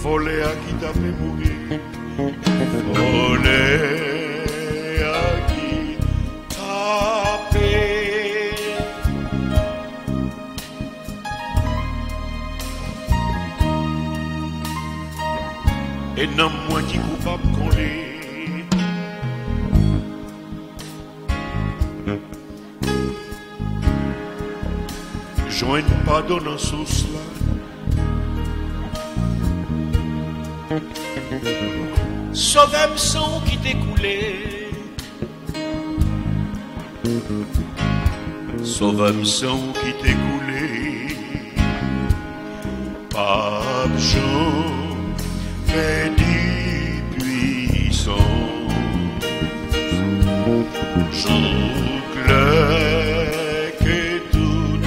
Volé à qui t'a fait mourir, volé à qui t'a fait. Et non moi qui coupable qu'on l'est. Joigne pas dans sous là. Sauve-moi sang qui t'est coulé. Sauve-moi sang qui t'est coulé. Pape Jean, fait du puissant. Jour clair que toute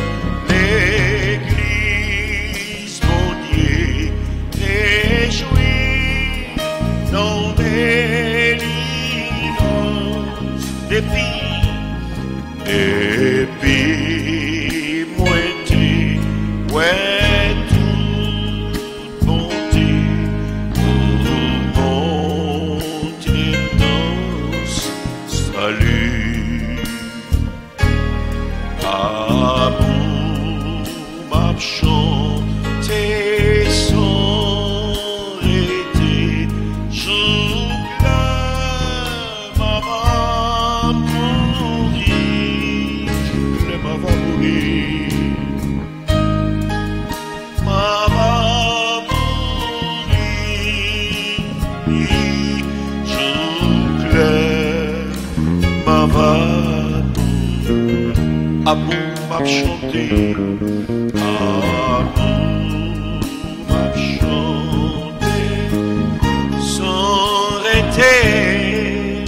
l'église, mon Dieu, réjouit dans délivrance et puis moitié, ouais, toute bonté pour montrer dans salut. Amour m'a chanté sans été, Amour m'a chanté, amour m'a chanté, sans arrêter.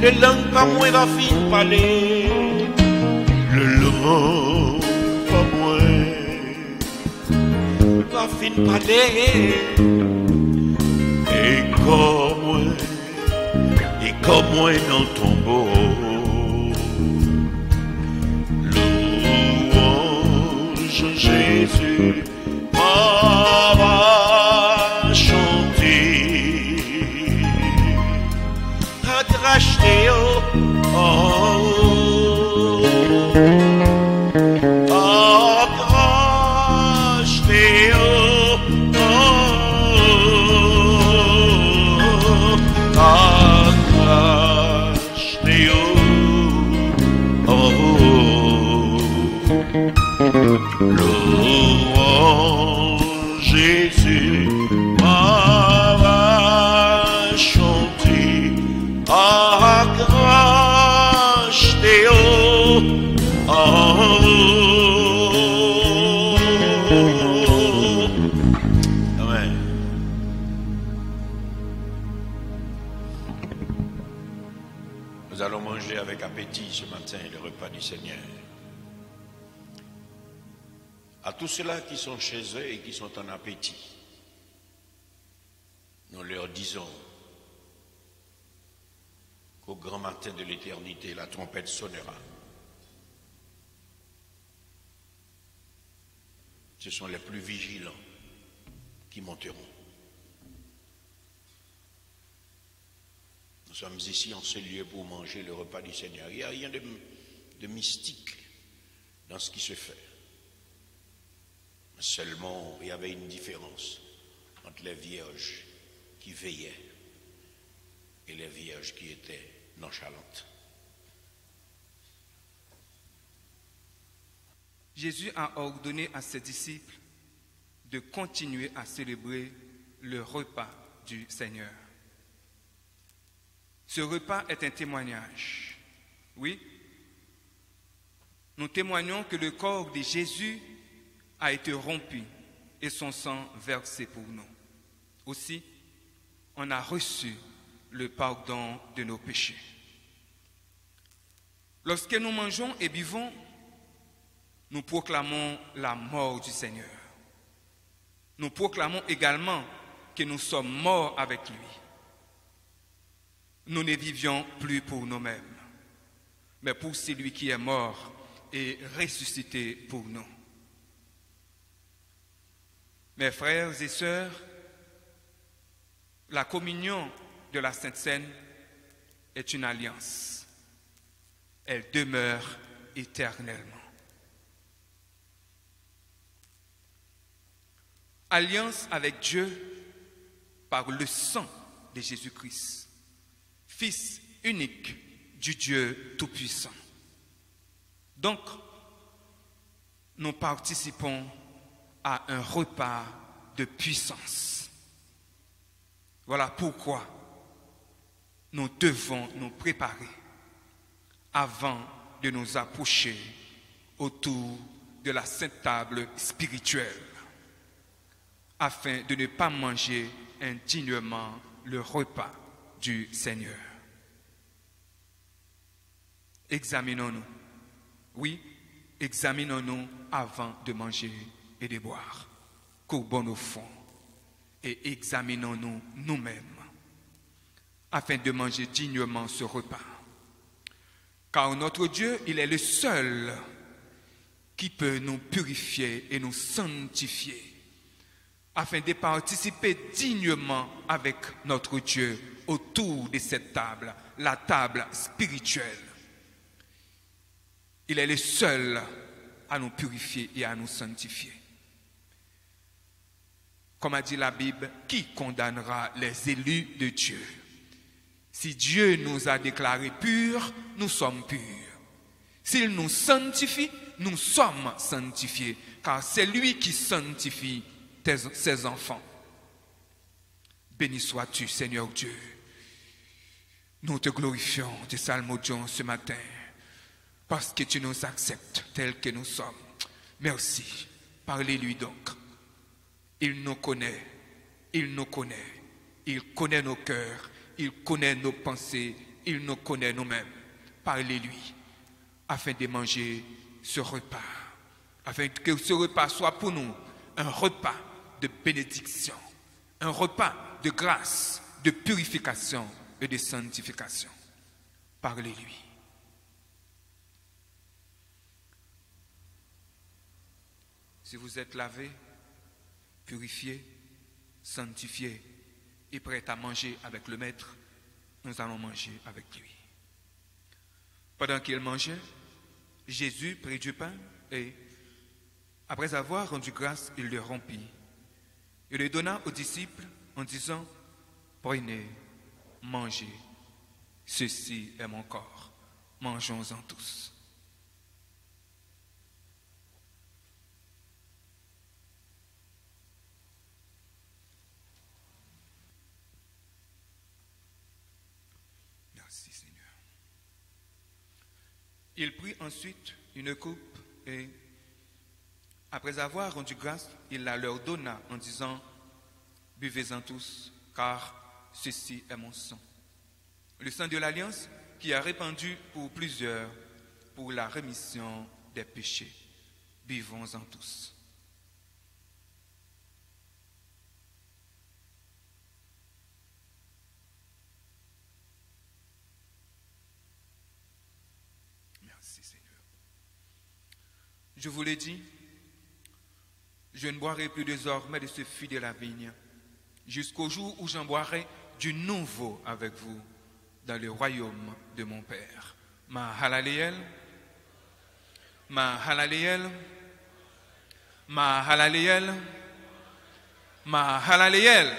Le langue pas moins va fin parler, le langue pas moins va fin parler, et comme moi dans ton beau louange Jésus va chanter à te racheter oh, oh. chanter accroche Théo en haut. Amen. Nous allons manger avec appétit ce matin le repas du Seigneur. À tous ceux-là qui sont chez eux et qui sont en appétit, nous leur disons qu'au grand matin de l'éternité, la trompette sonnera. Ce sont les plus vigilants qui monteront. Nous sommes ici en ce lieu pour manger le repas du Seigneur. Il n'y a rien de mystique dans ce qui se fait. Seulement, il y avait une différence entre les vierges qui veillaient et les vierges qui étaient nonchalantes. Jésus a ordonné à ses disciples de continuer à célébrer le repas du Seigneur. Ce repas est un témoignage. Oui, nous témoignons que le corps de Jésus a été rompu et son sang versé pour nous. Aussi, on a reçu le pardon de nos péchés. Lorsque nous mangeons et buvons, nous proclamons la mort du Seigneur. Nous proclamons également que nous sommes morts avec lui. Nous ne vivions plus pour nous-mêmes, mais pour celui qui est mort et ressuscité pour nous. Mes frères et sœurs, la communion de la Sainte Seine est une alliance. Elle demeure éternellement. Alliance avec Dieu par le sang de Jésus-Christ, Fils unique du Dieu Tout-Puissant. Donc, nous participons à un repas de puissance. Voilà pourquoi nous devons nous préparer avant de nous approcher autour de la sainte table spirituelle, afin de ne pas manger indignement le repas du Seigneur. Examinons-nous. Oui, examinons-nous avant de manger et de boire. Courbons nos fronts et examinons-nous nous-mêmes afin de manger dignement ce repas. Car notre Dieu, il est le seul qui peut nous purifier et nous sanctifier afin de participer dignement avec notre Dieu autour de cette table, la table spirituelle. Il est le seul à nous purifier et à nous sanctifier. Comme a dit la Bible, qui condamnera les élus de Dieu? Si Dieu nous a déclarés purs, nous sommes purs. S'il nous sanctifie, nous sommes sanctifiés, car c'est lui qui sanctifie ses enfants. Béni sois-tu, Seigneur Dieu. Nous te glorifions, te psalmodions ce matin, parce que tu nous acceptes tels que nous sommes. Merci. Parlez-lui donc. Il nous connaît, il nous connaît, il connaît nos cœurs, il connaît nos pensées, il nous connaît nous-mêmes. Parlez-lui, afin de manger ce repas, afin que ce repas soit pour nous un repas de bénédiction, un repas de grâce, de purification et de sanctification. Parlez-lui. Si vous êtes lavé, purifié, sanctifié et prêt à manger avec le Maître, nous allons manger avec lui. Pendant qu'il mangeait, Jésus prit du pain et, après avoir rendu grâce, il le rompit. Il le donna aux disciples en disant, « Prenez, mangez, ceci est mon corps, mangeons-en tous. » Merci Seigneur. Il prit ensuite une coupe et, après avoir rendu grâce, il la leur donna en disant, « Buvez-en tous, car ceci est mon sang. Le sang de l'Alliance qui a répandu pour plusieurs pour la rémission des péchés. Buvons-en tous. » Merci Seigneur. Je vous l'ai dit, je ne boirai plus désormais de ce fruit de la vigne, jusqu'au jour où j'en boirai du nouveau avec vous dans le royaume de mon Père. Ma halaleel, ma halaleel, ma halaleel, ma halaleel.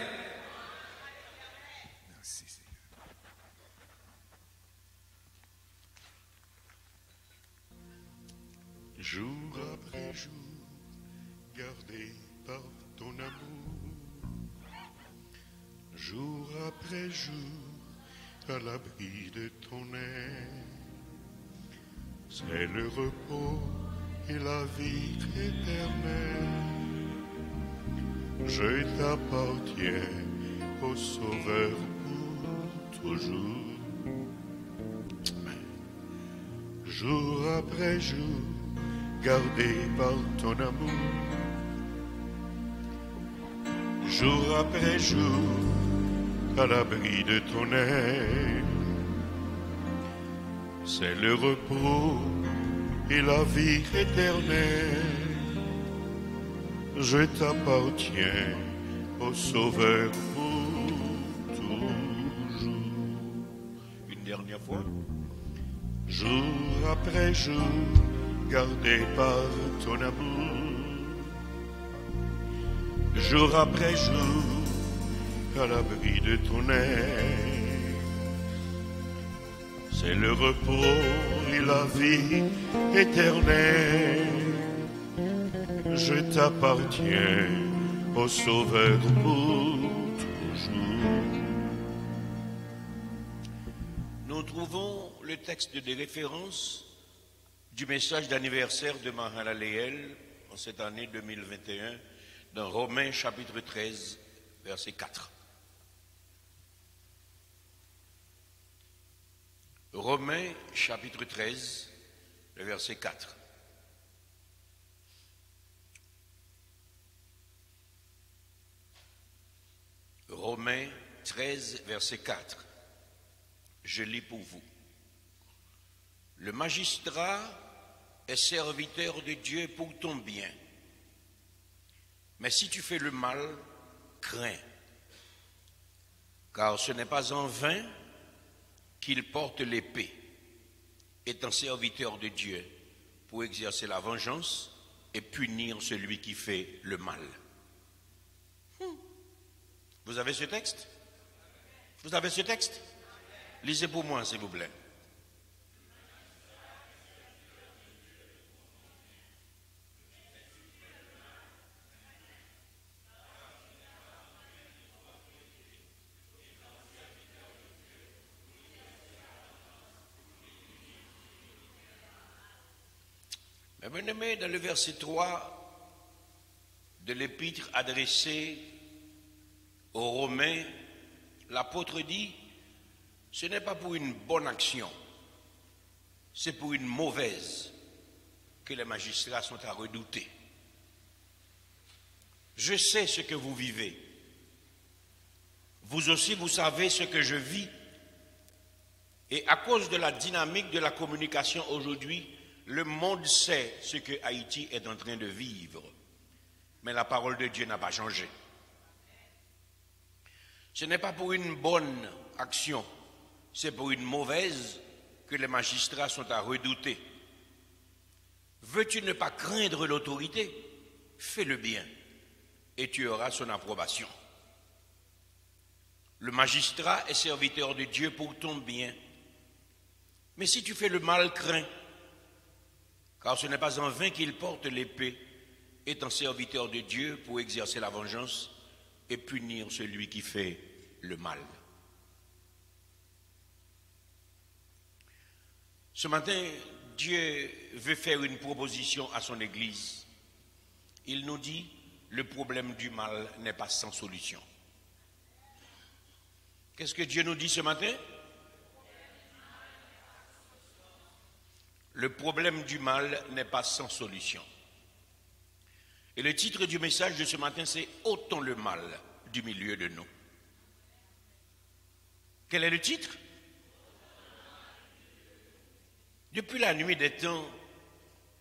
Merci Seigneur. Jour après jour, gardé par ton amour, jour après jour, à l'abri de ton aile, c'est le repos et la vie éternelle. Je t'appartiens, ô Sauveur, pour toujours. Jour après jour, gardé par ton amour, jour après jour, à l'abri de ton aile, c'est le repos et la vie éternelle. Je t'appartiens, ô Sauveur, pour toujours. Une dernière fois. Jour après jour, gardé par ton amour, jour après jour, à l'abri de ton aile, c'est le repos et la vie éternelle. Je t'appartiens, ô Sauveur, pour toujours. Nous trouvons le texte de référence du message d'anniversaire de Mahalaleel en cette année 2021 dans Romains chapitre 13, verset 4. Romains chapitre 13, le verset 4. Romains 13, verset 4. Je lis pour vous. Le magistrat est serviteur de Dieu pour ton bien. Mais si tu fais le mal, crains. Car ce n'est pas en vain qu'il porte l'épée, étant serviteur de Dieu, pour exercer la vengeance et punir celui qui fait le mal. Vous avez ce texte? Vous avez ce texte? Lisez pour moi, s'il vous plaît. Mais bien-aimé, dans le verset 3 de l'épître adressée aux Romains, l'apôtre dit, ce n'est pas pour une bonne action, c'est pour une mauvaise que les magistrats sont à redouter. Je sais ce que vous vivez. Vous aussi, vous savez ce que je vis. Et à cause de la dynamique de la communication aujourd'hui, le monde sait ce que Haïti est en train de vivre. Mais la parole de Dieu n'a pas changé. Ce n'est pas pour une bonne action, c'est pour une mauvaise que les magistrats sont à redouter. Veux-tu ne pas craindre l'autorité? Fais le bien et tu auras son approbation. Le magistrat est serviteur de Dieu pour ton bien. Mais si tu fais le mal, crains. Car ce n'est pas en vain qu'il porte l'épée, étant serviteur de Dieu pour exercer la vengeance et punir celui qui fait le mal. Ce matin, Dieu veut faire une proposition à son Église. Il nous dit, le problème du mal n'est pas sans solution. Qu'est-ce que Dieu nous dit ce matin? Le problème du mal n'est pas sans solution. Et le titre du message de ce matin, c'est « Ôtons le mal du milieu de nous ». Quel est le titre? Depuis la nuit des temps,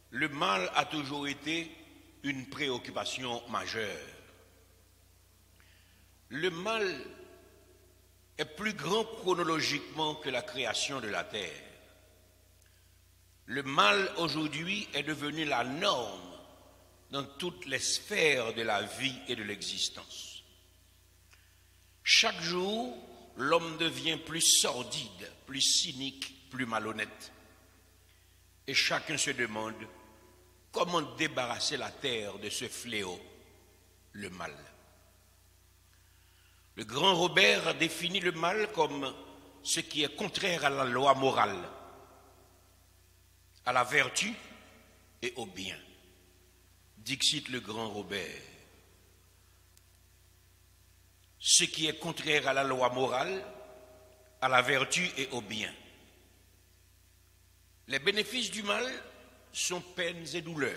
le mal a toujours été une préoccupation majeure. Le mal est plus grand chronologiquement que la création de la terre. Le mal aujourd'hui est devenu la norme dans toutes les sphères de la vie et de l'existence. Chaque jour, l'homme devient plus sordide, plus cynique, plus malhonnête. Et chacun se demande comment débarrasser la terre de ce fléau, le mal. Le grand Robert a défini le mal comme ce qui est contraire à la loi morale, à la vertu et au bien. Dixit le grand Robert. Ce qui est contraire à la loi morale, à la vertu et au bien. Les bénéfices du mal sont peines et douleurs,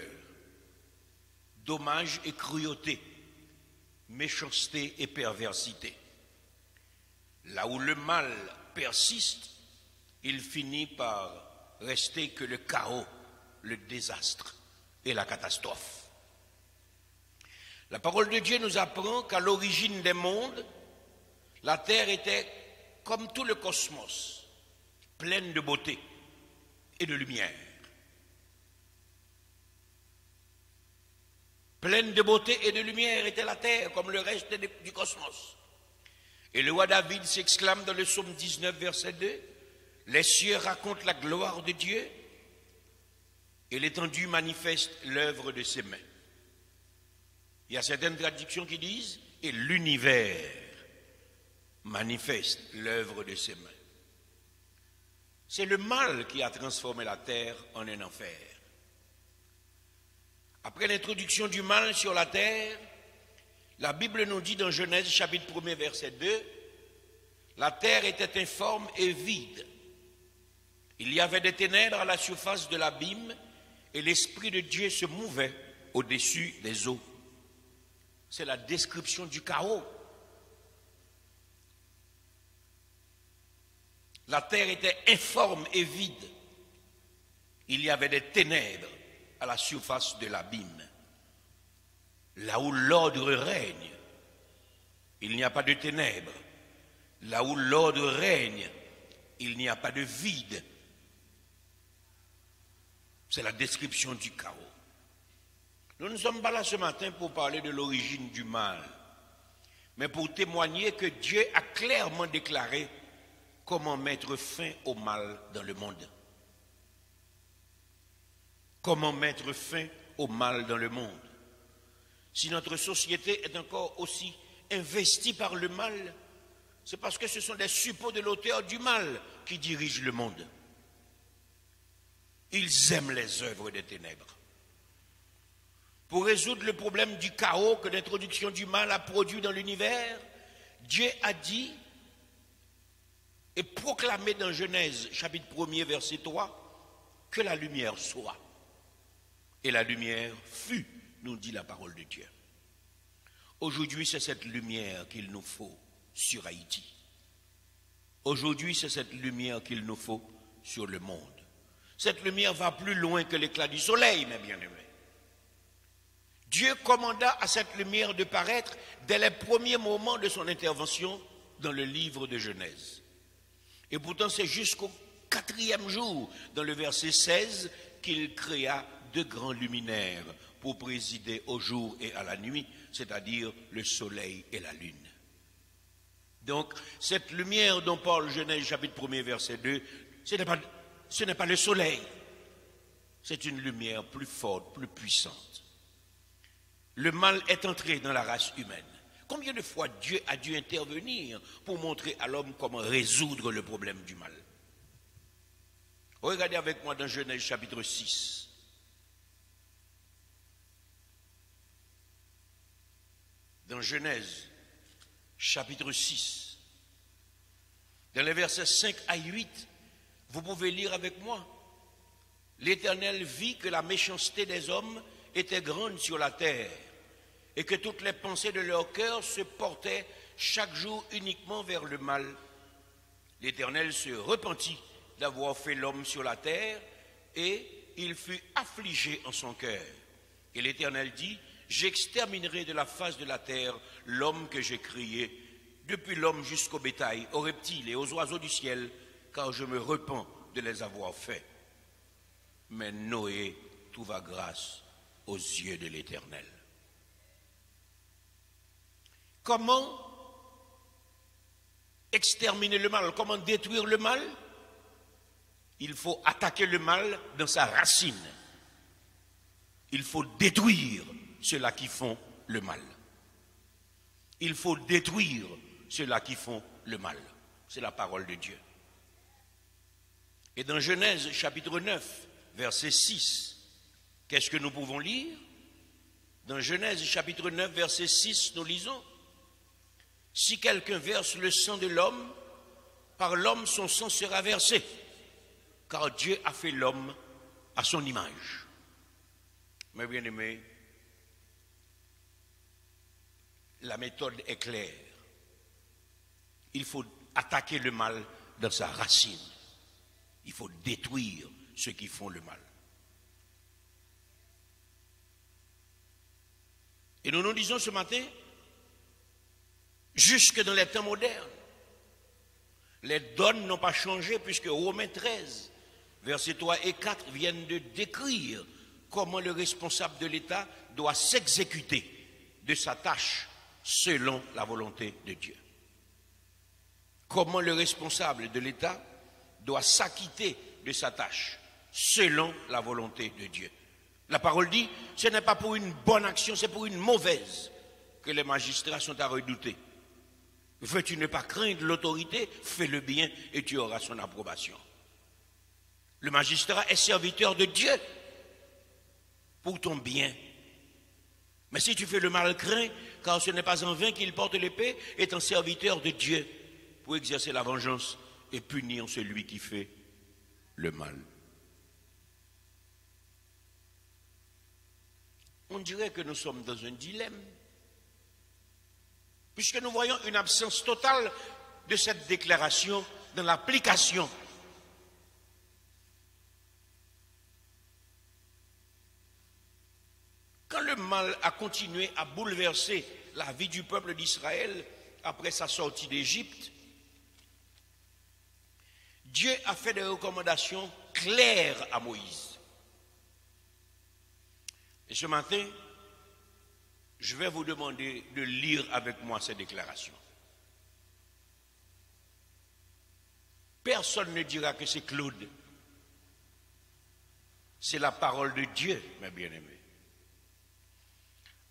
dommages et cruauté, méchanceté et perversité. Là où le mal persiste, il finit par rester que le chaos, le désastre et la catastrophe. La parole de Dieu nous apprend qu'à l'origine des mondes, la terre était comme tout le cosmos, pleine de beauté et de lumière. Pleine de beauté et de lumière était la terre, comme le reste du cosmos. Et le roi David s'exclame dans le psaume 19, verset 2, « Les cieux racontent la gloire de Dieu, et l'étendue manifeste l'œuvre de ses mains. » Il y a certaines traductions qui disent, « Et l'univers manifeste l'œuvre de ses mains. » C'est le mal qui a transformé la terre en un enfer. Après l'introduction du mal sur la terre, la Bible nous dit dans Genèse chapitre 1 verset 2, la terre était informe et vide. Il y avait des ténèbres à la surface de l'abîme et l'Esprit de Dieu se mouvait au-dessus des eaux. C'est la description du chaos. La terre était informe et vide. Il y avait des ténèbres à la surface de l'abîme. Là où l'ordre règne, il n'y a pas de ténèbres. Là où l'ordre règne, il n'y a pas de vide. C'est la description du chaos. Nous ne sommes pas là ce matin pour parler de l'origine du mal, mais pour témoigner que Dieu a clairement déclaré comment mettre fin au mal dans le monde. Comment mettre fin au mal dans le monde? Si notre société est encore aussi investie par le mal, c'est parce que ce sont des suppôts de l'auteur du mal qui dirigent le monde. Ils aiment les œuvres des ténèbres. Pour résoudre le problème du chaos que l'introduction du mal a produit dans l'univers, Dieu a dit et proclamé dans Genèse chapitre 1 verset 3 que la lumière soit. Et la lumière fut, nous dit la parole de Dieu. Aujourd'hui, c'est cette lumière qu'il nous faut sur Haïti. Aujourd'hui, c'est cette lumière qu'il nous faut sur le monde. Cette lumière va plus loin que l'éclat du soleil, mes bien-aimés. Dieu commanda à cette lumière de paraître dès les premiers moments de son intervention dans le livre de Genèse. Et pourtant, c'est jusqu'au 4e jour, dans le verset 16, qu'il créa 2 grands luminaires pour présider au jour et à la nuit, c'est-à-dire le soleil et la lune. Donc, cette lumière dont parle Genèse chapitre 1 verset 2, ce n'est pas le soleil, c'est une lumière plus forte, plus puissante. Le mal est entré dans la race humaine. Combien de fois Dieu a dû intervenir pour montrer à l'homme comment résoudre le problème du mal? Regardez avec moi dans Genèse chapitre 6. Dans Genèse chapitre 6, dans les versets 5 à 8, vous pouvez lire avec moi. L'Éternel vit que la méchanceté des hommes était grande sur la terre et que toutes les pensées de leur cœur se portaient chaque jour uniquement vers le mal. L'Éternel se repentit d'avoir fait l'homme sur la terre et il fut affligé en son cœur. Et l'Éternel dit, j'exterminerai de la face de la terre l'homme que j'ai créé, depuis l'homme jusqu'au bétail, aux reptiles et aux oiseaux du ciel, car je me repens de les avoir faits. Mais Noé trouva grâce aux yeux de l'Éternel. Comment exterminer le mal? Comment détruire le mal? Il faut attaquer le mal dans sa racine. Il faut détruire ceux-là qui font le mal. Il faut détruire ceux-là qui font le mal. C'est la parole de Dieu. Et dans Genèse chapitre 9, verset 6, qu'est-ce que nous pouvons lire? Dans Genèse chapitre 9, verset 6, nous lisons, si quelqu'un verse le sang de l'homme, par l'homme son sang sera versé, car Dieu a fait l'homme à son image. Mes bien-aimés, la méthode est claire. Il faut attaquer le mal dans sa racine. Il faut détruire ceux qui font le mal. Et nous nous disons ce matin, jusque dans les temps modernes, les donnes n'ont pas changé puisque Romains 13, versets 3 et 4 viennent de décrire comment le responsable de l'État doit s'exécuter de sa tâche selon la volonté de Dieu. Comment le responsable de l'État doit s'acquitter de sa tâche selon la volonté de Dieu. La parole dit, ce n'est pas pour une bonne action, c'est pour une mauvaise que les magistrats sont à redouter. Veux-tu ne pas craindre l'autorité, fais le bien et tu auras son approbation. Le magistrat est serviteur de Dieu pour ton bien. Mais si tu fais le mal, crains, car ce n'est pas en vain qu'il porte l'épée, est un serviteur de Dieu pour exercer la vengeance et punir celui qui fait le mal. On dirait que nous sommes dans un dilemme, puisque nous voyons une absence totale de cette déclaration dans l'application. Quand le mal a continué à bouleverser la vie du peuple d'Israël après sa sortie d'Égypte, Dieu a fait des recommandations claires à Moïse. Et ce matin, je vais vous demander de lire avec moi ces déclarations. Personne ne dira que c'est Claude. C'est la parole de Dieu, mes bien-aimés.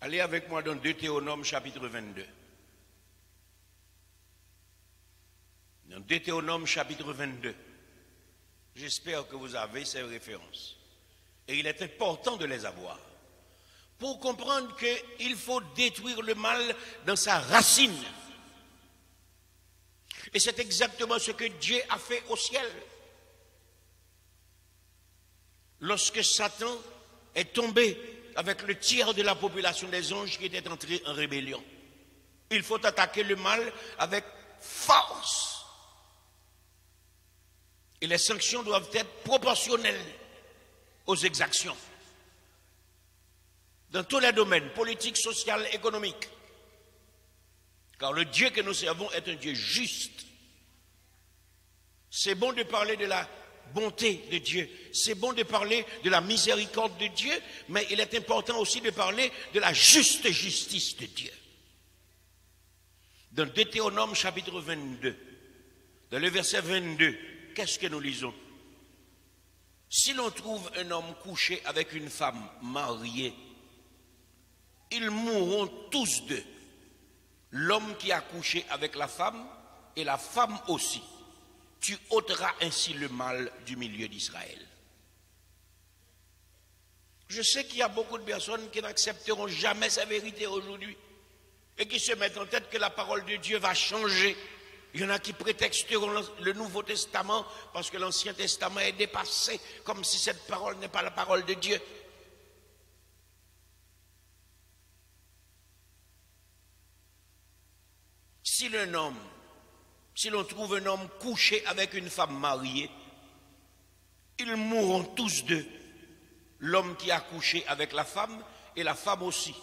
Allez avec moi dans Deutéronome chapitre 22. Dans Deutéronome chapitre 22. J'espère que vous avez ces références. Et il est important de les avoir. Pour comprendre qu'il faut détruire le mal dans sa racine. Et c'est exactement ce que Dieu a fait au ciel. Lorsque Satan est tombé avec le tiers de la population des anges qui était entré en rébellion. Il faut attaquer le mal avec force. Et les sanctions doivent être proportionnelles aux exactions. Dans tous les domaines, politiques, social, économiques. Car le Dieu que nous servons est un Dieu juste. C'est bon de parler de la bonté de Dieu. C'est bon de parler de la miséricorde de Dieu, mais il est important aussi de parler de la juste justice de Dieu. Dans Deutéronome chapitre 22, dans le verset 22, qu'est-ce que nous lisons? Si l'on trouve un homme couché avec une femme mariée, ils mourront tous deux. L'homme qui a couché avec la femme et la femme aussi. tu ôteras ainsi le mal du milieu d'Israël. Je sais qu'il y a beaucoup de personnes qui n'accepteront jamais sa vérité aujourd'hui et qui se mettent en tête que la parole de Dieu va changer. Il y en a qui prétexteront le Nouveau Testament parce que l'Ancien Testament est dépassé, comme si cette parole n'est pas la parole de Dieu. Si l'on trouve un homme couché avec une femme mariée, ils mourront tous deux. L'homme qui a couché avec la femme et la femme aussi.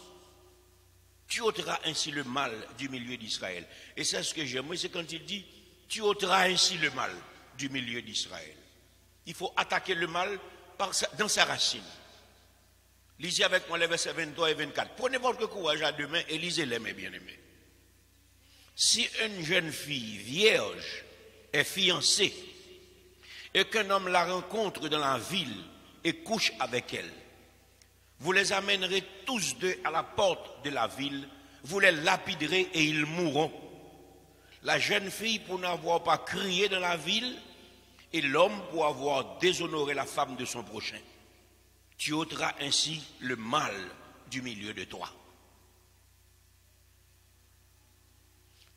Tu ôteras ainsi le mal du milieu d'Israël. Et c'est ce que j'aime, c'est quand il dit, tu ôteras ainsi le mal du milieu d'Israël. Il faut attaquer le mal dans sa racine. Lisez avec moi les versets 23 et 24. Prenez votre courage à deux mains et lisez-les, mes bien-aimés. Si une jeune fille vierge est fiancée et qu'un homme la rencontre dans la ville et couche avec elle, vous les amènerez tous deux à la porte de la ville, vous les lapiderez et ils mourront. La jeune fille pour n'avoir pas crié dans la ville et l'homme pour avoir déshonoré la femme de son prochain. Tu ôteras ainsi le mal du milieu de toi.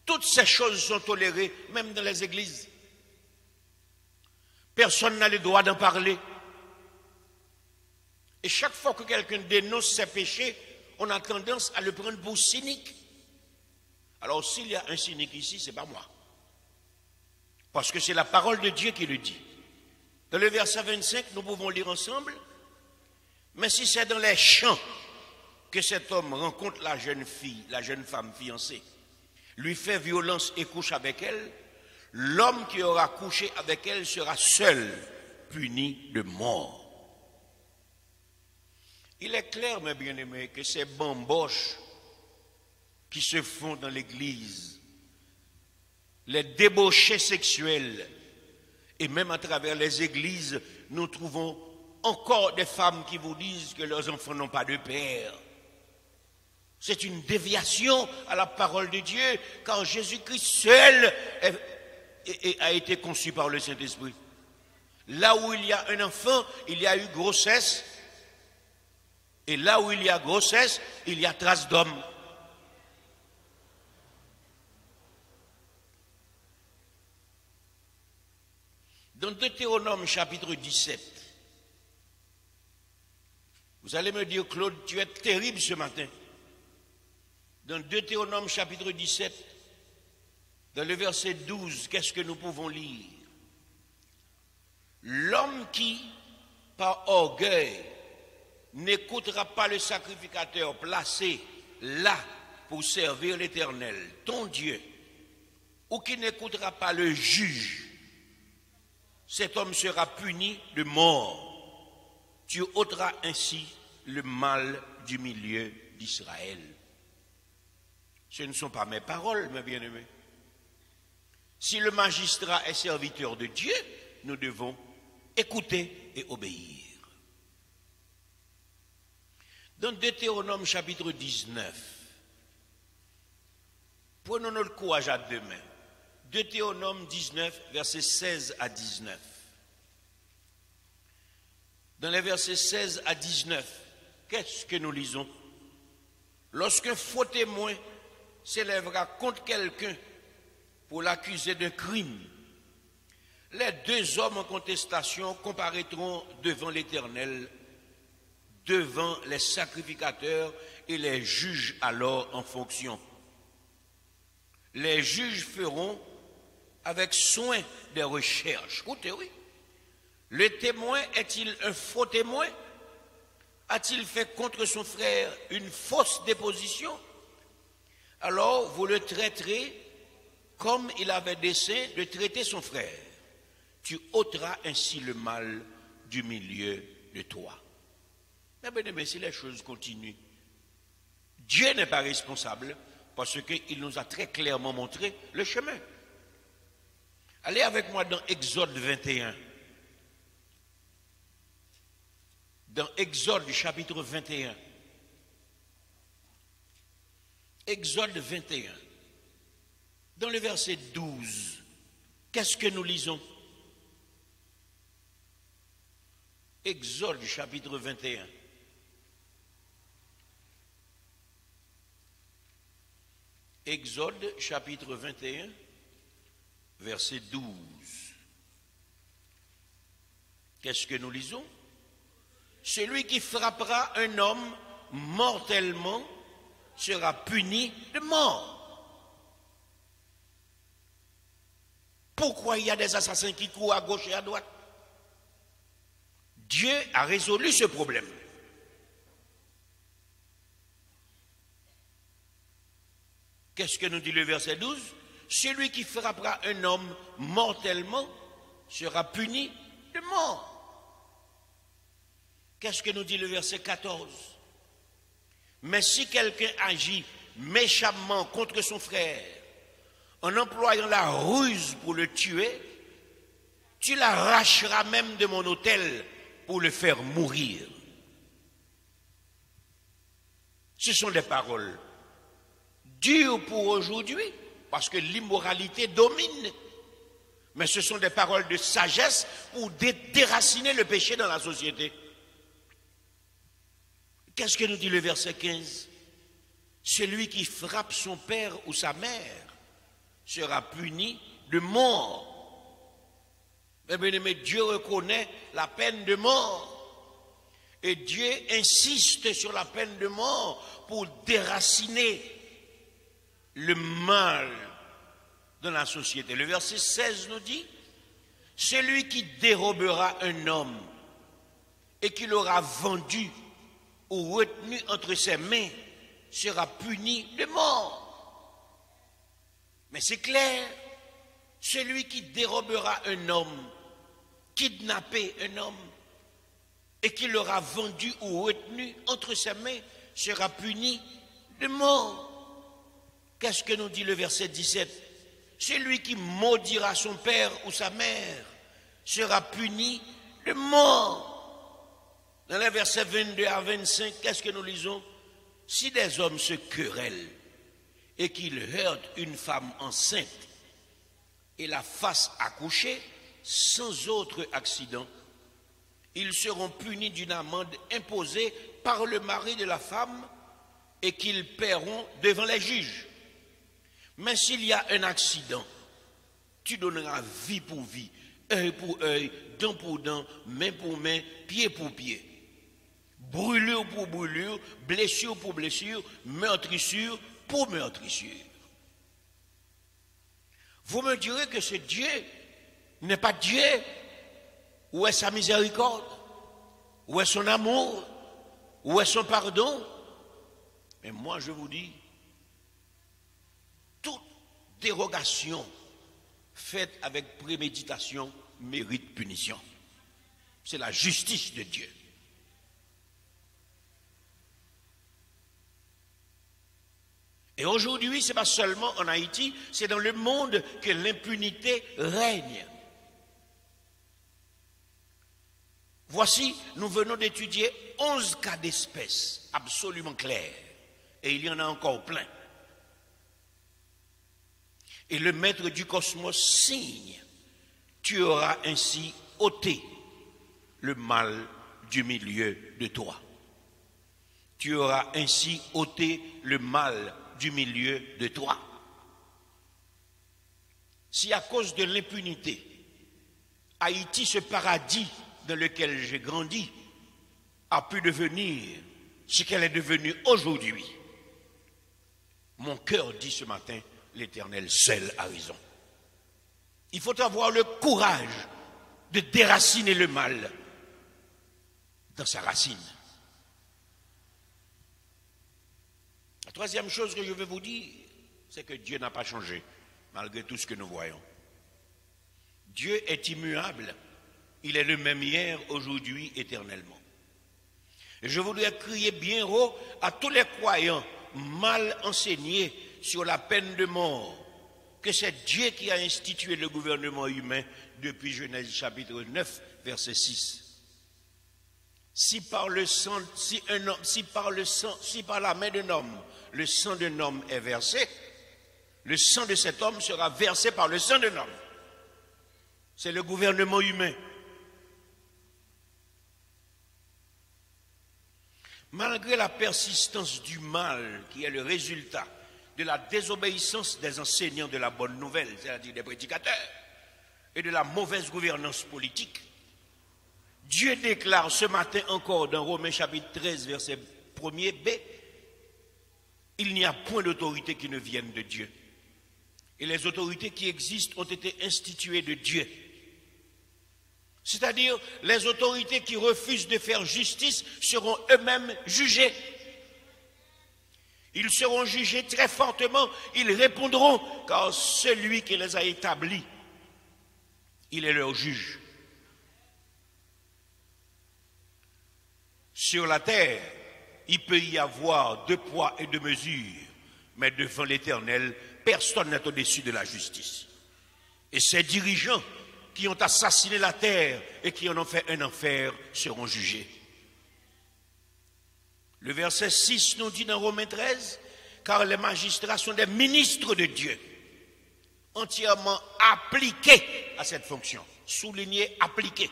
Toutes ces choses sont tolérées, même dans les églises. Personne n'a le droit d'en parler. Et chaque fois que quelqu'un dénonce ses péchés, on a tendance à le prendre pour cynique. Alors s'il y a un cynique ici, ce n'est pas moi. Parce que c'est la parole de Dieu qui le dit. Dans le verset 25, nous pouvons lire ensemble. Mais si c'est dans les champs que cet homme rencontre la jeune fille, la jeune femme fiancée, lui fait violence et couche avec elle, l'homme qui aura couché avec elle sera seul puni de mort. Il est clair, mes bien-aimés, que ces bamboches qui se font dans l'église, les débauchés sexuels, et même à travers les églises, nous trouvons encore des femmes qui vous disent que leurs enfants n'ont pas de père. C'est une déviation à la parole de Dieu, car Jésus-Christ seul a été conçu par le Saint-Esprit. Là où il y a un enfant, il y a eu grossesse. Et là où il y a grossesse, il y a trace d'homme. Dans Deutéronome chapitre 17, vous allez me dire, Claude, tu es terrible ce matin. Dans Deutéronome chapitre 17, dans le verset 12, qu'est-ce que nous pouvons lire? L'homme qui, par orgueil, n'écoutera pas le sacrificateur placé là pour servir l'Éternel, ton Dieu, ou qui n'écoutera pas le juge, cet homme sera puni de mort. Tu ôteras ainsi le mal du milieu d'Israël. Ce ne sont pas mes paroles, mes bien-aimés. Si le magistrat est serviteur de Dieu, nous devons écouter et obéir. Dans Deutéronome chapitre 19, prenons notre courage à deux mains. Deutéronome 19, versets 16 à 19. Dans les versets 16 à 19, qu'est-ce que nous lisons? Lorsqu'un faux témoin s'élèvera contre quelqu'un pour l'accuser d'un crime, les deux hommes en contestation comparaîtront devant l'Éternel, devant les sacrificateurs et les juges alors en fonction. Les juges feront avec soin des recherches. Écoutez, oui. Le témoin est-il un faux témoin? A-t-il fait contre son frère une fausse déposition? Alors vous le traiterez comme il avait dessein de traiter son frère. Tu ôteras ainsi le mal du milieu de toi. Mais si les choses continuent, Dieu n'est pas responsable parce qu'il nous a très clairement montré le chemin. Allez avec moi dans Exode 21. Dans Exode chapitre 21. Exode 21. Dans le verset 12, qu'est-ce que nous lisons? Exode chapitre 21. Exode chapitre 21, verset 12. Qu'est-ce que nous lisons? Celui qui frappera un homme mortellement sera puni de mort. Pourquoi il y a des assassins qui courent à gauche et à droite? Dieu a résolu ce problème. Qu'est-ce que nous dit le verset 12? Celui qui frappera un homme mortellement sera puni de mort. Qu'est-ce que nous dit le verset 14? Mais si quelqu'un agit méchamment contre son frère, en employant la ruse pour le tuer, tu l'arracheras même de mon autel pour le faire mourir. Ce sont des paroles dures pour aujourd'hui, parce que l'immoralité domine. Mais ce sont des paroles de sagesse pour déraciner le péché dans la société. Qu'est-ce que nous dit le verset 15? Celui qui frappe son père ou sa mère sera puni de mort. Mais bien aimé, Dieu reconnaît la peine de mort. Et Dieu insiste sur la peine de mort pour déraciner le mal dans la société. Le verset 16 nous dit, celui qui dérobera un homme et qui l'aura vendu ou retenu entre ses mains sera puni de mort. Mais c'est clair, celui qui dérobera un homme, kidnapper un homme, et qui l'aura vendu ou retenu entre ses mains, sera puni de mort. Qu'est-ce que nous dit le verset 17? Celui qui maudira son père ou sa mère sera puni de mort. Dans les versets 22 à 25, qu'est-ce que nous lisons? Si des hommes se querellent et qu'ils heurtent une femme enceinte et la fassent accoucher sans autre accident, ils seront punis d'une amende imposée par le mari de la femme et qu'ils paieront devant les juges. Mais s'il y a un accident, tu donneras vie pour vie, œil pour œil, dent pour dent, main pour main, pied pour pied. Brûlure pour brûlure, blessure pour blessure, meurtrissure pour meurtrissure. Vous me direz que ce Dieu n'est pas Dieu. Où est sa miséricorde? Où est son amour? Où est son pardon? Mais moi je vous dis, toute dérogation faite avec préméditation mérite punition. C'est la justice de Dieu. Et aujourd'hui, ce n'est pas seulement en Haïti, c'est dans le monde que l'impunité règne. Voici, nous venons d'étudier 11 cas d'espèces absolument clairs. Et il y en a encore plein. Et le maître du cosmos signe, tu auras ainsi ôté le mal du milieu de toi. Tu auras ainsi ôté le mal du milieu de toi. Si à cause de l'impunité, Haïti, ce paradis dans lequel j'ai grandi, a pu devenir ce qu'elle est devenue aujourd'hui, mon cœur dit ce matin, l'Éternel seul a raison. Il faut avoir le courage de déraciner le mal dans sa racine. La troisième chose que je veux vous dire, c'est que Dieu n'a pas changé, malgré tout ce que nous voyons. Dieu est immuable. Il est le même hier, aujourd'hui, éternellement. Et je voudrais crier bien haut à tous les croyants mal enseignés sur la peine de mort, que c'est Dieu qui a institué le gouvernement humain depuis Genèse chapitre 9, verset 6. Si par la main d'un homme, le sang d'un homme est versé, le sang de cet homme sera versé par le sang d'un homme. C'est le gouvernement humain. la persistance du mal qui est le résultat de la désobéissance des enseignants de la bonne nouvelle, c'est-à-dire des prédicateurs, et de la mauvaise gouvernance politique, Dieu déclare ce matin encore dans Romains chapitre 13, verset 1er b, il n'y a point d'autorité qui ne vienne de Dieu. Et les autorités qui existent ont été instituées de Dieu. C'est-à-dire, les autorités qui refusent de faire justice seront eux-mêmes jugées. Ils seront jugés très fortement, ils répondront, car celui qui les a établis, il est leur juge. Sur la terre, il peut y avoir 2 poids et 2 mesures, mais devant l'Éternel, personne n'est au-dessus de la justice. Et ces dirigeants qui ont assassiné la terre et qui en ont fait un enfer seront jugés. Le verset 6 nous dit dans Romains 13, car les magistrats sont des ministres de Dieu, entièrement appliqués à cette fonction. Souligné, appliqués.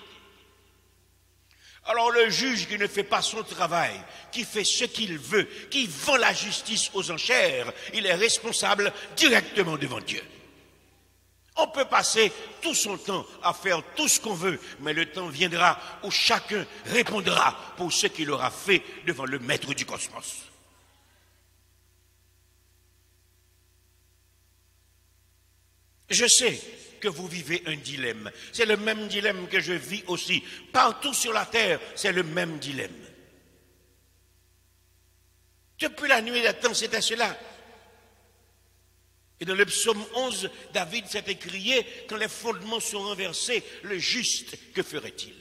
Alors le juge qui ne fait pas son travail, qui fait ce qu'il veut, qui vend la justice aux enchères, il est responsable directement devant Dieu. On peut passer tout son temps à faire tout ce qu'on veut, mais le temps viendra où chacun répondra pour ce qu'il aura fait devant le maître du cosmos. Je sais que vous vivez un dilemme. C'est le même dilemme que je vis aussi. Partout sur la terre, c'est le même dilemme. Depuis la nuit des temps, c'était cela. Et dans le psaume 11, David s'est écrié, quand les fondements sont renversés, le juste, que ferait-il?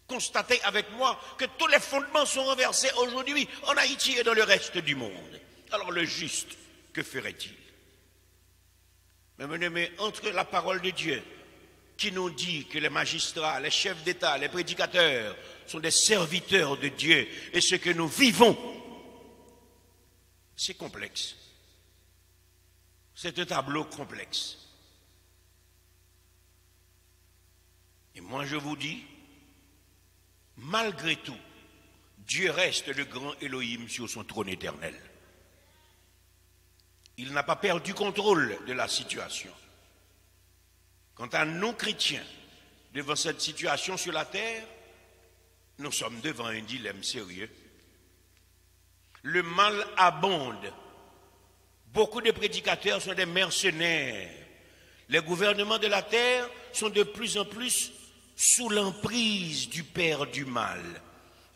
Constatez avec moi que tous les fondements sont renversés aujourd'hui en Haïti et dans le reste du monde. Alors le juste, que ferait-il? Mais mon aimé, entre la parole de Dieu, qui nous dit que les magistrats, les chefs d'État, les prédicateurs sont des serviteurs de Dieu, et ce que nous vivons, c'est complexe. C'est un tableau complexe. Et moi je vous dis, malgré tout, Dieu reste le grand Elohim sur son trône éternel. Il n'a pas perdu contrôle de la situation. Quant à nous chrétiens, devant cette situation sur la terre, nous sommes devant un dilemme sérieux. Le mal abonde. Beaucoup de prédicateurs sont des mercenaires. Les gouvernements de la terre sont de plus en plus sous l'emprise du père du mal.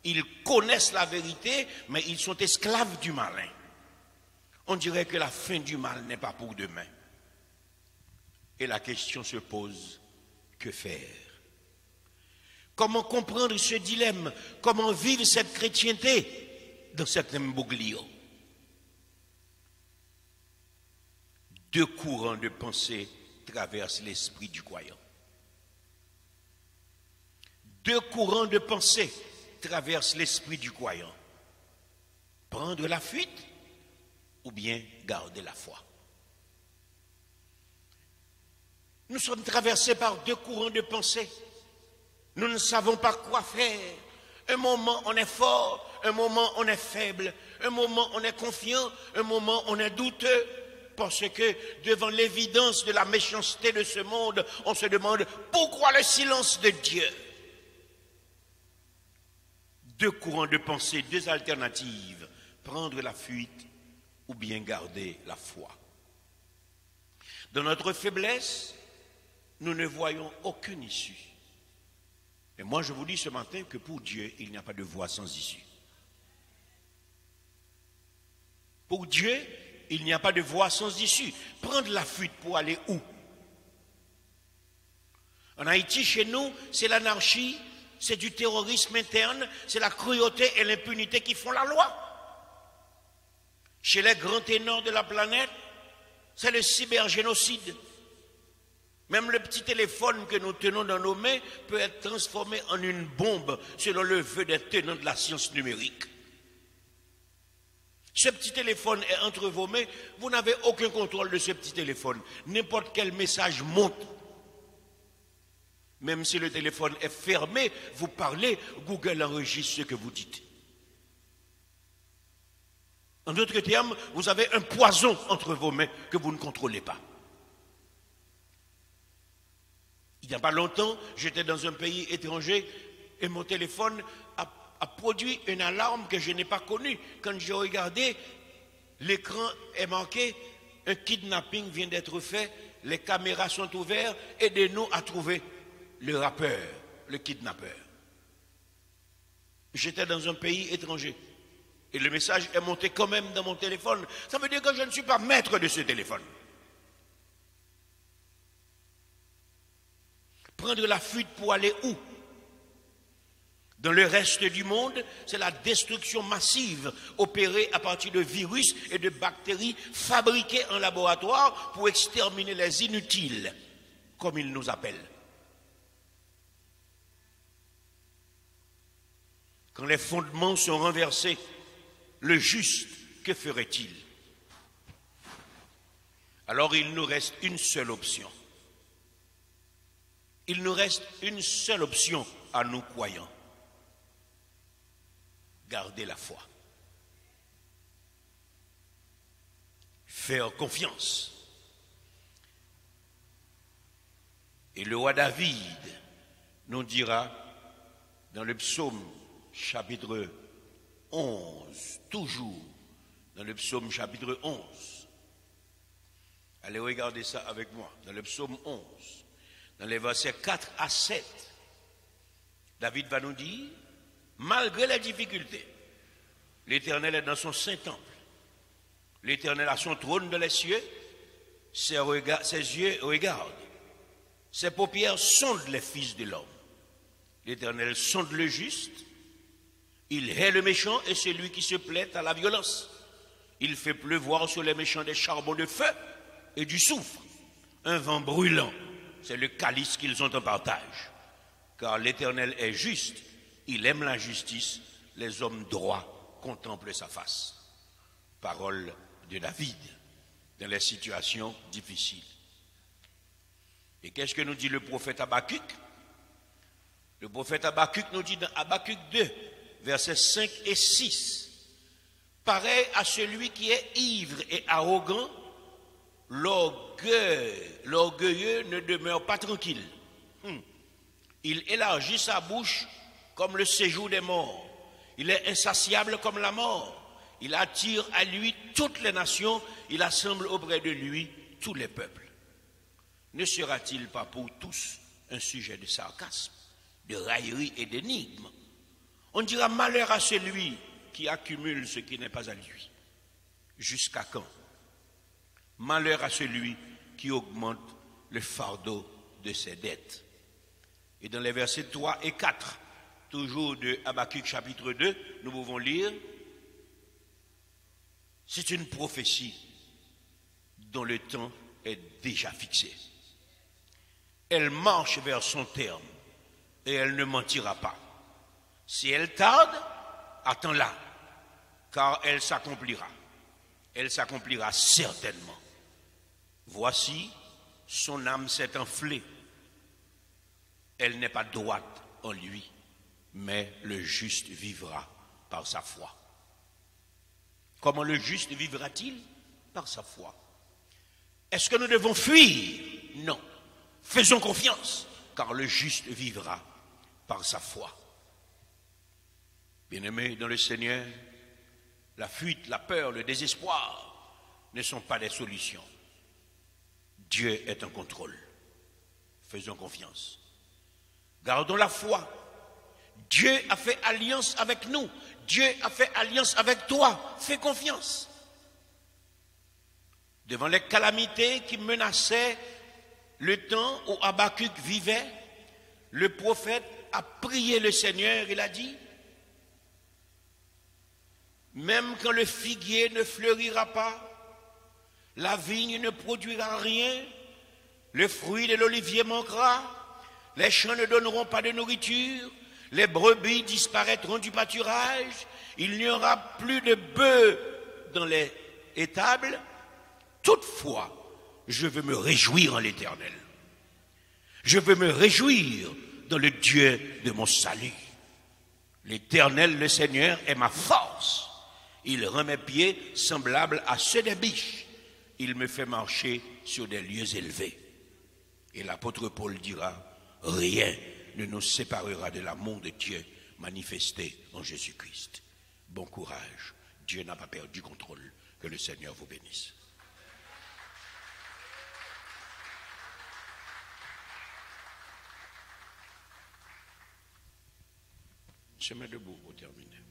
Ils connaissent la vérité, mais ils sont esclaves du malin. On dirait que la fin du mal n'est pas pour demain. Et la question se pose, que faire? Comment comprendre ce dilemme? Comment vivre cette chrétienté dans cet imbroglio? 2 courants de pensée traversent l'esprit du croyant. 2 courants de pensée traversent l'esprit du croyant. Prendre la fuite ou bien garder la foi. Nous sommes traversés par 2 courants de pensée. Nous ne savons pas quoi faire. Un moment on est fort, un moment on est faible, un moment on est confiant, un moment on est douteux. Parce que devant l'évidence de la méchanceté de ce monde, on se demande pourquoi le silence de Dieu? 2 courants de pensée, 2 alternatives. Prendre la fuite ou bien garder la foi. Dans notre faiblesse, nous ne voyons aucune issue. Et moi je vous dis ce matin que pour Dieu, il n'y a pas de voie sans issue. Pour Dieu, il n'y a pas de voie sans issue. Prendre la fuite pour aller où? En Haïti, chez nous, c'est l'anarchie, c'est du terrorisme interne, c'est la cruauté et l'impunité qui font la loi. Chez les grands ténors de la planète, c'est le cybergénocide. Même le petit téléphone que nous tenons dans nos mains peut être transformé en une bombe selon le vœu des tenants de la science numérique. Ce petit téléphone est entre vos mains, vous n'avez aucun contrôle de ce petit téléphone. N'importe quel message monte. Même si le téléphone est fermé, vous parlez, Google enregistre ce que vous dites. En d'autres termes, vous avez un poison entre vos mains que vous ne contrôlez pas. Il n'y a pas longtemps, j'étais dans un pays étranger et mon téléphone a produit une alarme que je n'ai pas connue. Quand j'ai regardé, l'écran est marqué, un kidnapping vient d'être fait, les caméras sont ouvertes, aidez-nous à trouver le rappeur, le kidnappeur. J'étais dans un pays étranger et le message est monté quand même dans mon téléphone. Ça veut dire que je ne suis pas maître de ce téléphone. Prendre la fuite pour aller où? Dans le reste du monde, c'est la destruction massive opérée à partir de virus et de bactéries fabriquées en laboratoire pour exterminer les inutiles, comme ils nous appellent. Quand les fondements sont renversés, le juste, que ferait-il? Alors il nous reste une seule option. Il nous reste une seule option à nous croyants. Garder la foi. Faire confiance. Et le roi David nous dira dans le psaume chapitre 11, toujours dans le psaume chapitre 11. Allez regarder ça avec moi, dans le psaume 11, dans les versets 4 à 7. David va nous dire, malgré les difficultés, l'Éternel est dans son saint temple. L'Éternel a son trône dans les cieux, ses yeux regardent, ses paupières sondent les fils de l'homme. L'Éternel sonde le juste, il hait le méchant et celui qui se plaît à la violence. Il fait pleuvoir sur les méchants des charbons de feu et du soufre, un vent brûlant, c'est le calice qu'ils ont en partage. Car l'Éternel est juste, il aime la justice, les hommes droits contemplent sa face. Parole de David dans les situations difficiles. Et qu'est-ce que nous dit le prophète Habakkuk? Le prophète Habakkuk nous dit dans Habakkuk 2, versets 5 et 6, pareil à celui qui est ivre et arrogant, l'orgueilleux ne demeure pas tranquille. Il élargit sa bouche comme le séjour des morts. Il est insatiable comme la mort. Il attire à lui toutes les nations. Il assemble auprès de lui tous les peuples. Ne sera-t-il pas pour tous un sujet de sarcasme, de raillerie et d'énigme? On dira malheur à celui qui accumule ce qui n'est pas à lui. Jusqu'à quand? Malheur à celui qui augmente le fardeau de ses dettes. Et dans les versets 3 et 4, toujours de Habakkuk chapitre 2, nous pouvons lire, c'est une prophétie dont le temps est déjà fixé. Elle marche vers son terme et elle ne mentira pas. Si elle tarde, attends-la, car elle s'accomplira. Elle s'accomplira certainement. Voici, son âme s'est enflée. Elle n'est pas droite en lui, mais le juste vivra par sa foi. Comment le juste vivra-t-il? Par sa foi. Est-ce que nous devons fuir? Non. Faisons confiance, car le juste vivra par sa foi. Bien-aimés dans le Seigneur, la fuite, la peur, le désespoir ne sont pas des solutions. Dieu est en contrôle. Faisons confiance. Gardons la foi. Dieu a fait alliance avec nous. Dieu a fait alliance avec toi. Fais confiance. Devant les calamités qui menaçaient le temps où Habakkuk vivait, le prophète a prié le Seigneur. Il a dit, même quand le figuier ne fleurira pas, la vigne ne produira rien, le fruit de l'olivier manquera, les champs ne donneront pas de nourriture, les brebis disparaîtront du pâturage, il n'y aura plus de bœufs dans les étables. Toutefois, je veux me réjouir en l'Éternel. Je veux me réjouir dans le Dieu de mon salut. L'Éternel, le Seigneur, est ma force Il rend mes pieds semblables à ceux des biches. Il me fait marcher sur des lieux élevés. Et l'apôtre Paul dira, rien ne nous séparera de l'amour de Dieu manifesté en Jésus-Christ. Bon courage, Dieu n'a pas perdu contrôle. Que le Seigneur vous bénisse. Je mets debout pour terminer.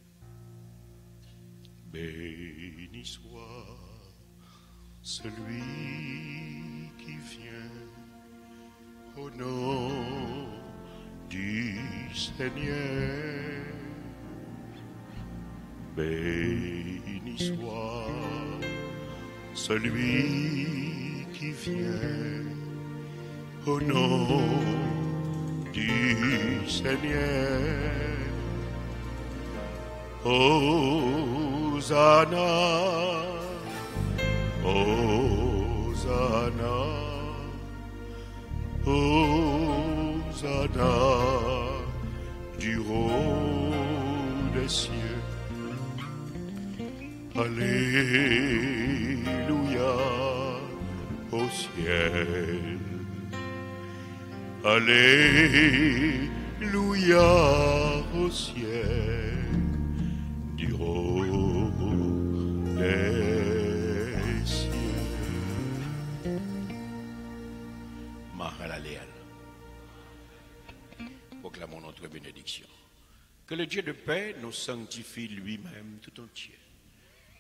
Béni soit celui qui vient au nom du Seigneur. Béni soit celui qui vient au nom du Seigneur. Hosanna, Hosanna, Hosanna du haut des cieux. Alléluia au ciel. Alléluia au ciel. Du haut des cieux. Mahalaleel. Proclamons notre bénédiction. Que le Dieu de paix nous sanctifie lui-même tout entier.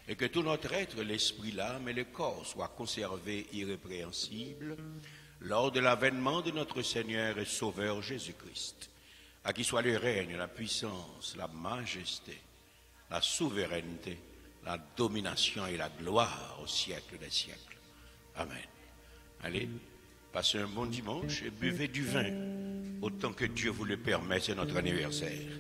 Et que tout notre être, l'esprit, l'âme et le corps soient conservés irrépréhensibles lors de l'avènement de notre Seigneur et Sauveur Jésus-Christ, à qui soit le règne, la puissance, la majesté, la souveraineté, la domination et la gloire au siècle des siècles. Amen. Allez, passez un bon dimanche et buvez du vin, autant que Dieu vous le permet, c'est notre anniversaire.